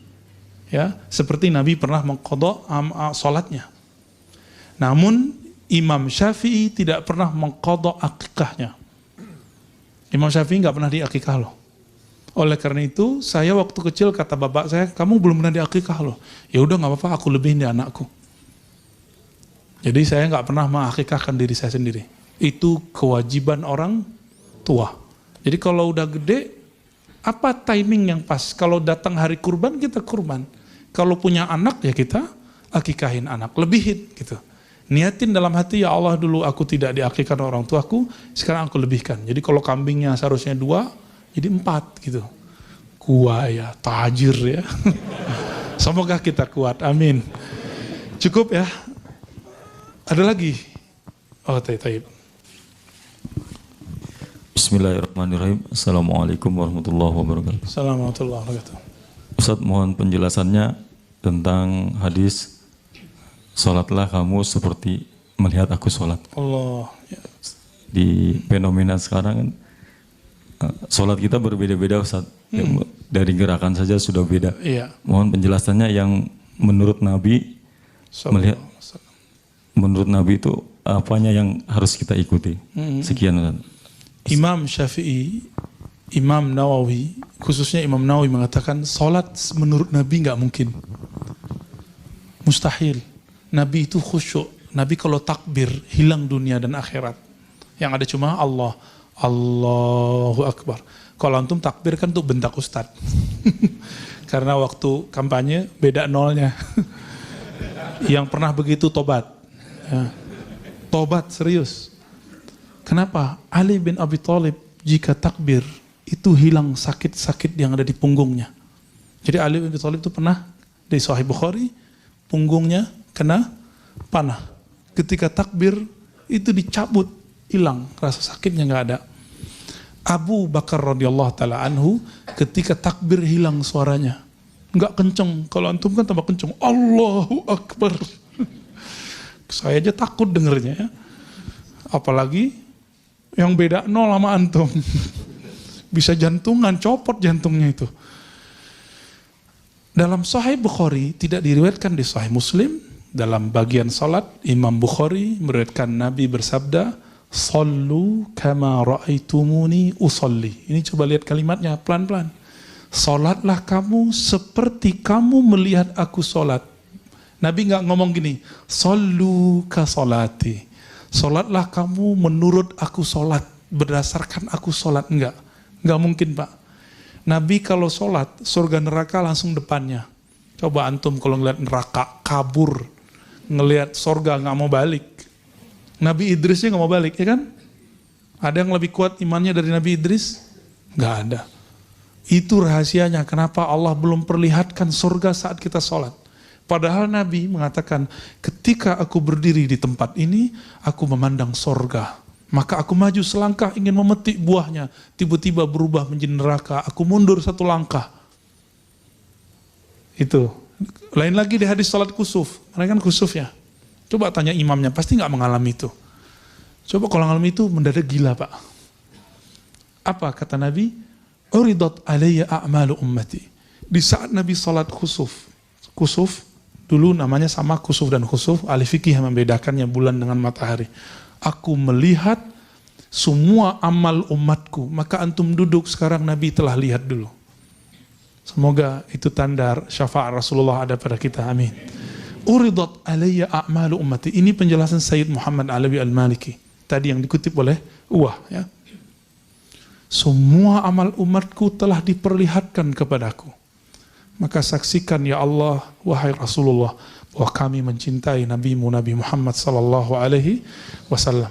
Ya, seperti Nabi pernah mengqadha salatnya. Namun Imam Syafi'i tidak pernah mengqadha akikahnya. Imam Syafi'i nggak pernah diakikah loh. Oleh karena itu, saya waktu kecil kata bapak saya, kamu belum pernah diakikah loh. Ya udah nggak apa-apa, aku lebihin di anakku. Jadi saya nggak pernah mengakikahkan diri saya sendiri. Itu kewajiban orang tua. Jadi kalau udah gede, apa timing yang pas? Kalau datang hari kurban, kita kurban. Kalau punya anak, ya kita akikahin anak. Lebihin gitu. Niatin dalam hati, ya Allah dulu aku tidak diakikahkan orang tuaku, sekarang aku lebihkan. Jadi kalau kambingnya seharusnya 2, jadi 4 gitu. Kuat ya, tajir ya. Semoga kita kuat, amin. Cukup ya. Ada lagi? Oh, taib. Bismillahirrahmanirrahim. Assalamualaikum warahmatullahi wabarakatuh. Assalamualaikum warahmatullahi wabarakatuh. Ustaz, mohon penjelasannya tentang hadis sholatlah kamu seperti melihat aku sholat. Allah. Ya. Di fenomena sekarang kan sholat kita berbeda-beda Ustaz. Dari gerakan saja sudah beda. Iya. Mohon penjelasannya yang menurut Nabi melihat. Menurut Nabi itu apanya yang harus kita ikuti? Sekian Ustaz. Imam Syafi'i, Imam Nawawi, khususnya Imam Nawawi mengatakan sholat menurut Nabi nggak mungkin. Mustahil. Nabi itu khusyuk. Nabi kalau takbir hilang dunia dan akhirat. Yang ada cuma Allah. Allahu Akbar. Kalau antum takbir kan tuh bentak ustadz. Karena waktu kampanye beda nolnya. Yang pernah begitu tobat. Ya. Tobat serius. Kenapa? Ali bin Abi Thalib jika takbir itu hilang sakit-sakit yang ada di punggungnya. Jadi Ali bin Abi Thalib itu pernah di Sahih Bukhari punggungnya kena panah. Ketika takbir itu dicabut, hilang rasa sakitnya nggak ada. Abu Bakar radhiyallahu taala anhu ketika takbir hilang suaranya, nggak kenceng. Kalau antum kan tambah kenceng. Allahu Akbar. Saya aja takut dengernya ya. Apalagi yang beda nol sama antum. Bisa jantungan, copot jantungnya itu. Dalam Sahih Bukhari tidak diriwayatkan di Sahih Muslim. Dalam bagian salat Imam Bukhari meriwayatkan Nabi bersabda, "Shallu kama ra'aitumuni usolli." Ini coba lihat kalimatnya pelan-pelan. Salatlah kamu seperti kamu melihat aku salat. Nabi nggak ngomong gini, "Shallu ka salati." Salatlah kamu menurut aku salat, berdasarkan aku salat, enggak mungkin Pak. Nabi kalau sholat, surga neraka langsung depannya. Coba antum kalau ngeliat neraka, kabur. Ngeliat surga nggak mau balik. Nabi Idrisnya nggak mau balik, ya kan? Ada yang lebih kuat imannya dari Nabi Idris? Nggak ada. Itu rahasianya kenapa Allah belum perlihatkan surga saat kita sholat. Padahal Nabi mengatakan, ketika aku berdiri di tempat ini, aku memandang surga. Maka aku maju selangkah ingin memetik buahnya. Tiba-tiba berubah menjadi neraka. Aku mundur satu langkah. Itu. Lain lagi di hadis salat kusuf. Mereka kan kusuf ya. Coba tanya imamnya, pasti nggak mengalami itu. Coba kalau mengalami itu mendadak gila Pak. Apa kata Nabi? Uridat alayya a'malu ummati. Di saat Nabi salat kusuf. Kusuf, dulu namanya sama kusuf dan khusuf. Ahli fikih yang membedakannya bulan dengan matahari. Aku melihat semua amal umatku. Maka antum duduk sekarang Nabi telah lihat dulu. Semoga itu tanda syafaat Rasulullah ada pada kita. Amin. Uridat alayya a'malu ummati. Ini penjelasan Sayyid Muhammad Alawi Al-Maliki. Tadi yang dikutip oleh Uwah. Ya. Semua amal umatku telah diperlihatkan kepadaku. Maka saksikan ya Allah, wahai Rasulullah, bahwa kami mencintai Nabi-Mu Nabi Muhammad sallallahu alaihi wasallam.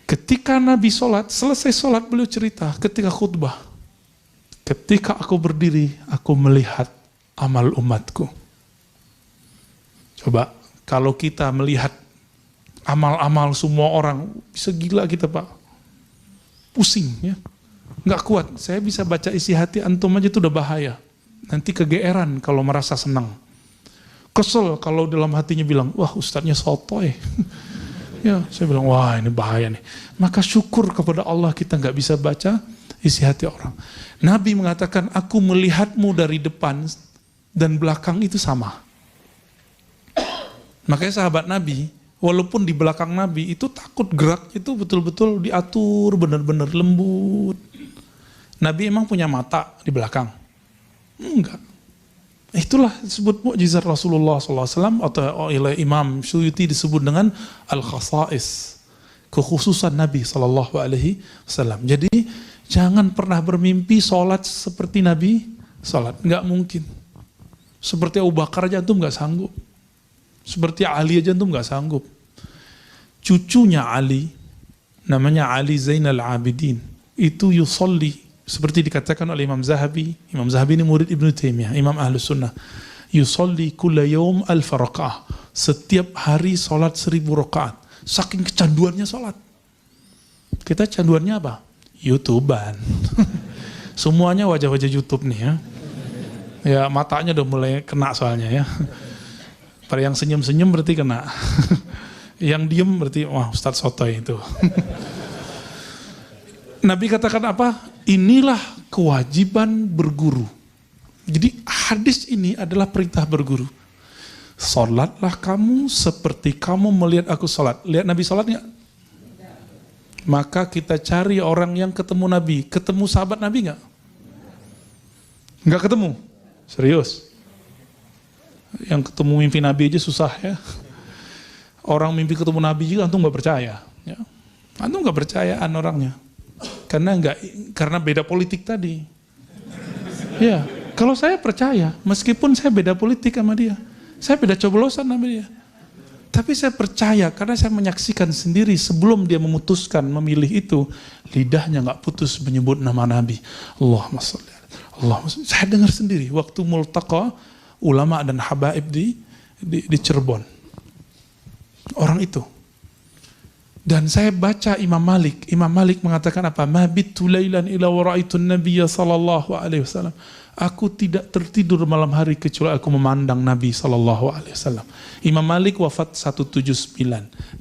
Ketika Nabi sholat, selesai sholat beliau cerita ketika khutbah. Ketika aku berdiri, aku melihat amal umatku. Coba, kalau kita melihat amal-amal semua orang, bisa gila kita Pak. Pusing ya. Nggak kuat, saya bisa baca isi hati antum aja itu udah bahaya. Nanti kegeeran kalau merasa senang. Kesel kalau dalam hatinya bilang, wah ustadznya sotoy. Ya, saya bilang, wah ini bahaya nih. Maka syukur kepada Allah kita nggak bisa baca isi hati orang. Nabi mengatakan, aku melihatmu dari depan dan belakang itu sama. Makanya sahabat Nabi, walaupun di belakang Nabi itu takut gerak itu betul-betul diatur benar-benar lembut. Nabi emang punya mata di belakang? Enggak. Itulah disebut mukjizat Rasulullah SAW atau oleh Imam Suyuti disebut dengan al-khasais, kekhususan Nabi SAW. Jadi jangan pernah bermimpi sholat seperti Nabi sholat, nggak mungkin. Seperti Abu Bakar aja antum nggak sanggup. Seperti Ali aja antum nggak sanggup. Cucunya Ali, namanya Ali Zainal Abidin, itu yusolli. Seperti dikatakan oleh Imam Zahabi. Imam Zahabi ini murid Ibnu Taimiyah, Imam Ahlus Sunnah. Yusolli kulla yawm alfa raka'ah. Setiap hari sholat 1000 rakaat. Saking kecanduannya sholat. Kita canduannya apa? YouTubean. Semuanya wajah-wajah YouTube nih ya. Ya matanya udah mulai kena soalnya ya. Pada yang senyum-senyum berarti kena. Yang diem berarti wah Ustadz sotoy itu. Nabi katakan apa? Inilah kewajiban berguru. Jadi hadis ini adalah perintah berguru. Salatlah kamu seperti kamu melihat aku salat. Lihat Nabi salat nggak? Maka kita cari orang yang ketemu Nabi. Ketemu sahabat Nabi nggak? Nggak ketemu? Serius? Yang ketemu mimpi Nabi aja susah ya. Orang mimpi ketemu Nabi juga antum nggak percaya. Ya. Antum nggak percayaan orangnya. Karena beda politik tadi. Ya, kalau saya percaya, meskipun saya beda politik sama dia, saya beda coblosan sama dia. Tapi saya percaya karena saya menyaksikan sendiri sebelum dia memutuskan memilih itu, lidahnya nggak putus menyebut nama Nabi. Allahumma sholli Allahumma sholli. Saya dengar sendiri waktu multaqa ulama dan habaib di Cirebon. Orang itu. Dan saya baca Imam Malik. Imam Malik mengatakan apa? Ma bittu lailan ila wa ra'aitun nabiyya sallallahu alaihi wasallam. Aku tidak tertidur malam hari kecuali aku memandang Nabi sallallahu alaihi wasallam. Imam Malik wafat 179.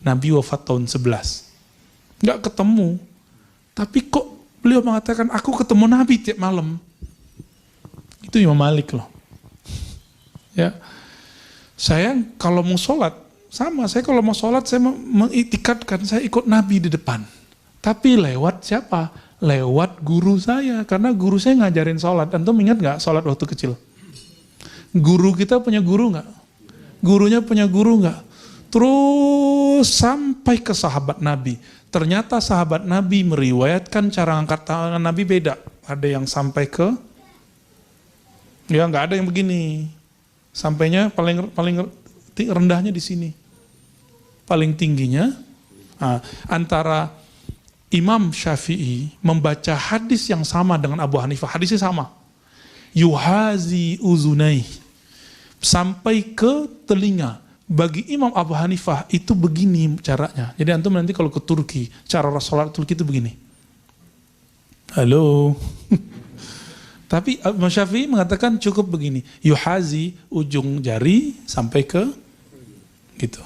Nabi wafat tahun 11. Enggak ketemu. Tapi kok beliau mengatakan aku ketemu Nabi tiap malam. Itu Imam Malik loh. Ya. Saya kalau mau sholat sama, saya kalau mau sholat, saya mengitikadkan, saya ikut Nabi di depan. Tapi lewat siapa? Lewat guru saya. Karena guru saya ngajarin sholat. Antum ingat gak sholat waktu kecil? Guru kita punya guru gak? Gurunya punya guru gak? Terus sampai ke sahabat Nabi. Ternyata sahabat Nabi meriwayatkan cara angkat tangan Nabi beda. ada yang sampai ke, ya nggak ada yang begini. Sampainya paling rendahnya di sini. Paling tingginya, antara Imam Syafi'i membaca hadis yang sama dengan Abu Hanifah, hadisnya sama. Yuhazi uzunai, sampai ke telinga. Bagi Imam Abu Hanifah itu begini caranya. Jadi antum nanti kalau ke Turki, cara sholat Turki itu begini. Halo. Tapi Imam Syafi'i mengatakan cukup begini. Yuhazi, ujung jari sampai ke gitu.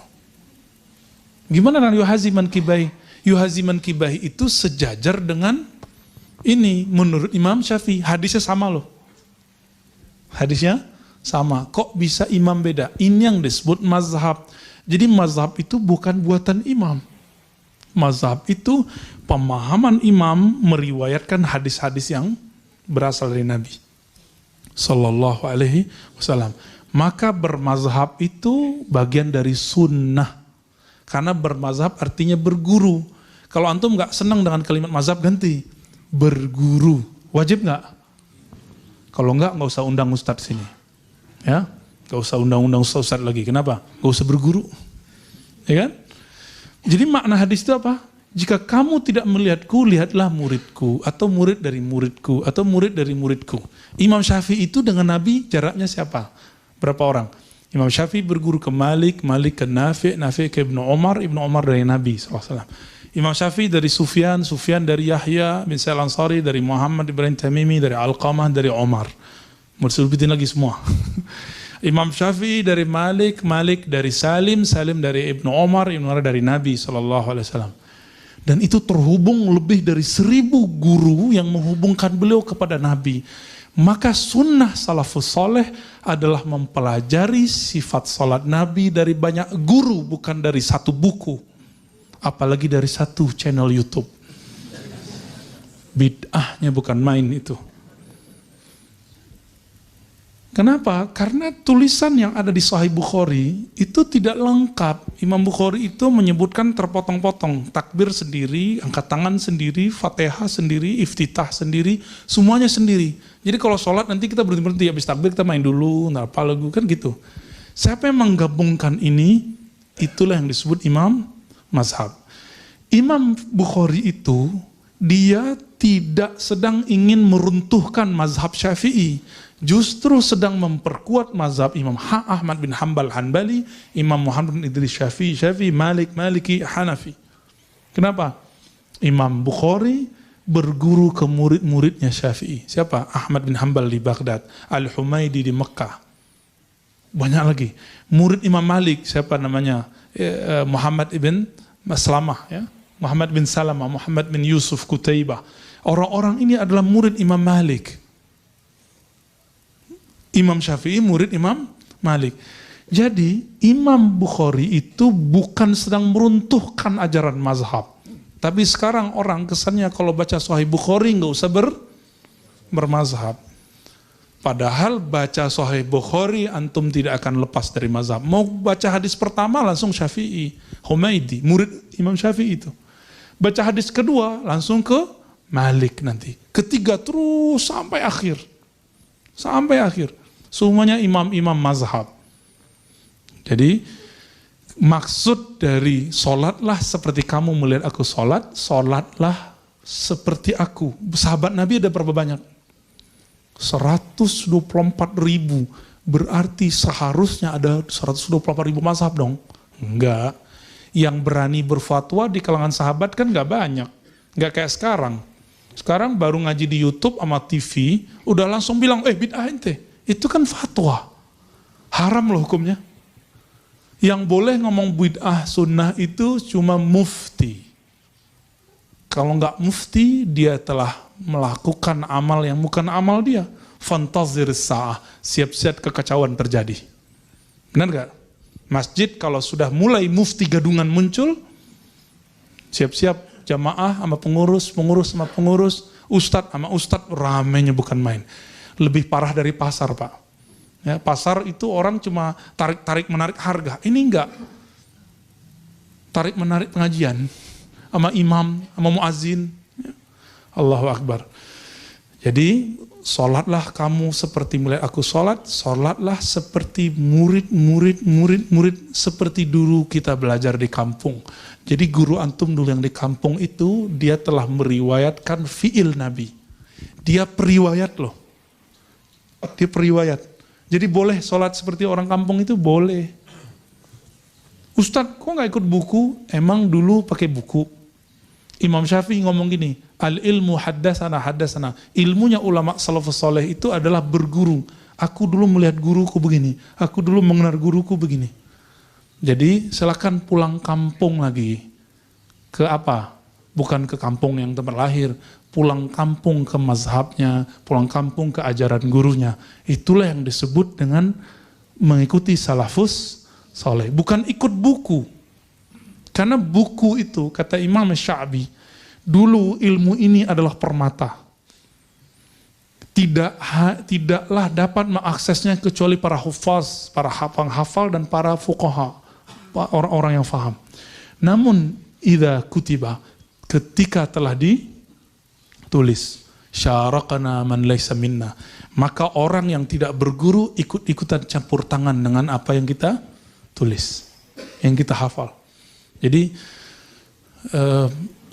Gimana dengan yuhazi mankibai? Yuhazi mankibai itu sejajar dengan ini menurut Imam Syafi'i. Hadisnya sama loh. Hadisnya sama. Kok bisa imam beda? Ini yang disebut mazhab. Jadi mazhab itu bukan buatan imam. Mazhab itu pemahaman imam meriwayatkan hadis-hadis yang berasal dari Nabi Sallallahu Alaihi Wasallam. Maka bermazhab itu bagian dari sunnah. Karena bermazhab artinya berguru. Kalau antum nggak senang dengan kalimat mazhab, ganti berguru. Wajib nggak? Kalau nggak usah undang ustadz sini. Ya, nggak usah undang-undang ustadz lagi. Kenapa? Nggak usah berguru. Ya kan? Jadi makna hadis itu apa? Jika kamu tidak melihatku, lihatlah muridku, atau murid dari muridku, atau murid dari muridku. Imam Syafi'i itu dengan Nabi jaraknya siapa? Berapa orang? Imam Syafi'i berguru ke Malik, Malik ke Nafi', Nafi' ke Ibnu Umar dari Nabi SAW. Imam Syafi'i dari Sufyan, Sufyan dari Yahya bin Sa'id Al-Ansari, dari Muhammad Ibrahim Tamimi, dari Alqamah, dari Umar. Mau disebutin lagi semua. Imam Syafi'i dari Malik, Malik dari Salim, Salim dari Ibnu Umar dari Nabi SAW. Dan itu terhubung lebih dari 1000 guru yang menghubungkan beliau kepada Nabi. Maka sunnah salafus soleh adalah mempelajari sifat salat Nabi dari banyak guru, bukan dari satu buku. Apalagi dari satu channel YouTube. Bid'ahnya bukan main itu. Kenapa? Karena tulisan yang ada di Sahih Bukhari itu tidak lengkap. Imam Bukhari itu menyebutkan terpotong-potong. Takbir sendiri, angkat tangan sendiri, Fatihah sendiri, iftitah sendiri, semuanya sendiri. Jadi kalau sholat nanti kita berhenti-berhenti, habis takbir kita main dulu, apa lagu, kan gitu. Siapa yang menggabungkan ini, itulah yang disebut imam mazhab. Imam Bukhari itu, dia tidak sedang ingin meruntuhkan mazhab Syafi'i. Justru sedang memperkuat mazhab Imam Ahmad bin Hanbal Hanbali, Imam Muhammad bin Idris Syafi'i, Malik, Maliki, Hanafi. Kenapa? Imam Bukhari berguru ke murid-muridnya Syafi'i. Siapa? Ahmad bin Hanbal di Baghdad, Al-Humaidi di Mekah. Banyak lagi. Murid Imam Malik, siapa namanya? Muhammad ibn Maslamah, ya. Muhammad bin Salamah, Muhammad bin Yusuf Kutaibah. Orang-orang ini adalah murid Imam Malik. Imam Syafi'i murid Imam Malik. Jadi Imam Bukhari itu bukan sedang meruntuhkan ajaran mazhab. Tapi sekarang orang kesannya kalau baca Sahih Bukhari nggak usah bermazhab. Padahal baca Sahih Bukhari antum tidak akan lepas dari mazhab. Mau baca hadis pertama langsung Syafi'i, Humaidi, murid Imam Syafi'i itu. Baca hadis kedua langsung ke Malik nanti. Ketiga terus sampai akhir. Sampai akhir. Semuanya imam-imam mazhab. Jadi maksud dari solatlah seperti kamu melihat aku solat, solatlah seperti aku. Sahabat Nabi ada berapa banyak? 124.000. Berarti seharusnya ada 124.000 mazhab dong? Enggak. Yang berani berfatwa di kalangan sahabat kan enggak banyak. Enggak kayak sekarang. Sekarang baru ngaji di YouTube sama TV, udah langsung bilang, bid'ah ente. Itu kan fatwa. Haram loh hukumnya. Yang boleh ngomong bid'ah sunnah itu cuma mufti. Kalau nggak mufti, dia telah melakukan amal yang bukan amal dia. Fantazir sa'ah, siap-siap kekacauan terjadi. Benar nggak? Masjid kalau sudah mulai mufti gadungan muncul, siap-siap jamaah sama pengurus sama pengurus, ustadz sama ustadz, ramenya bukan main. Lebih parah dari pasar, Pak. Ya, pasar itu orang cuma tarik menarik harga. Ini enggak. Tarik menarik pengajian sama imam, sama muazin. Ya. Allahu Akbar. Jadi sholatlah kamu seperti melihat aku sholat, sholatlah seperti murid seperti dulu kita belajar di kampung. Jadi guru antum dulu yang di kampung itu, dia telah meriwayatkan fi'il Nabi. Dia periwayat loh. Dia periwayat. Jadi boleh sholat seperti orang kampung itu boleh. Ustadz kok gak ikut buku? Emang dulu pakai buku. Imam Syafi'i ngomong gini, al-ilmu haddasana. Ilmunya ulama salafus saleh itu adalah berguru. Aku dulu melihat guruku begini, aku dulu mengenal guruku begini. Jadi silakan pulang kampung lagi. Ke apa? Bukan ke kampung yang tempat lahir, pulang kampung ke mazhabnya, pulang kampung ke ajaran gurunya. Itulah yang disebut dengan mengikuti salafus saleh, bukan ikut buku. Karena buku itu, kata Imam Sya'bi, dulu ilmu ini adalah permata. Tidaklah dapat mengaksesnya kecuali para hufaz, para penghafal dan para fuqaha, orang-orang yang faham. Namun, idza kutiba, ketika telah ditulis, syarakana man laysa minna, maka orang yang tidak berguru ikut-ikutan campur tangan dengan apa yang kita tulis, yang kita hafal. Jadi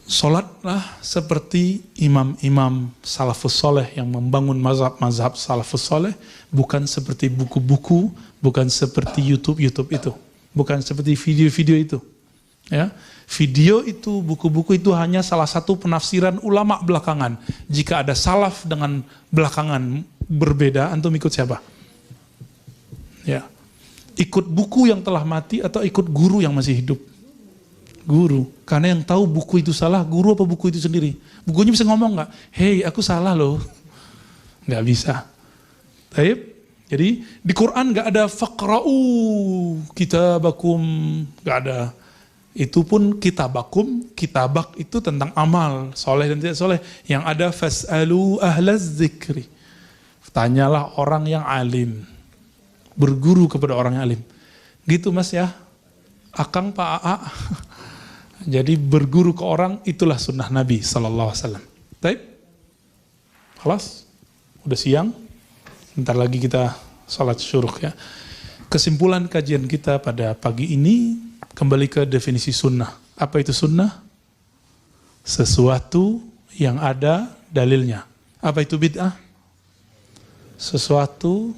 sholatlah seperti imam-imam salafus soleh yang membangun mazhab salafus soleh, bukan seperti buku-buku, bukan seperti YouTube itu, bukan seperti video-video itu. Ya, video itu, buku-buku itu hanya salah satu penafsiran ulama belakangan. Jika ada salaf dengan belakangan berbeda, antum ikut siapa? Ya, ikut buku yang telah mati atau ikut guru yang masih hidup? Guru, karena yang tahu buku itu salah, guru apa buku itu sendiri? Bukunya bisa ngomong nggak? Hei, aku salah loh. Nggak bisa. Taib. Jadi di Quran nggak ada faqra'u kitabakum, nggak ada. Itu pun kitabakum, kitabak itu tentang amal, soleh dan tidak soleh. Yang ada fas'alu ahlaz zikri. Tanyalah orang yang alim. Berguru kepada orang yang alim. Gitu mas ya. Akang Pak AA. Jadi berguru ke orang itulah sunnah Nabi SAW. Baik, kelas, udah siang, bentar lagi kita salat syuruk ya. Kesimpulan kajian kita pada pagi ini kembali ke definisi sunnah. Apa itu sunnah? Sesuatu yang ada dalilnya. Apa itu bid'ah? Sesuatu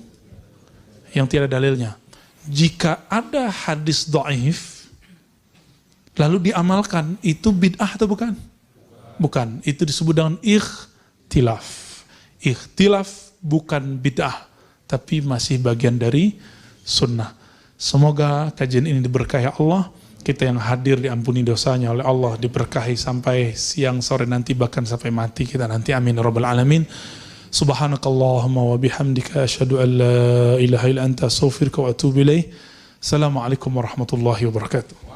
yang tidak dalilnya. Jika ada hadis dhaif lalu diamalkan, itu bid'ah atau bukan? Bukan, itu disebut dengan ikhtilaf. Ikhtilaf bukan bid'ah, tapi masih bagian dari sunnah. Semoga kajian ini diberkahi Allah, kita yang hadir diampuni dosanya oleh Allah, diberkahi sampai siang sore nanti, bahkan sampai mati kita nanti, amin ya rabbal alamin. Subhanakallahumma wa bihamdika asyhadu an la ilaha illa anta astaghfiruka wa atubu ilaik. Assalamualaikum warahmatullahi wabarakatuh.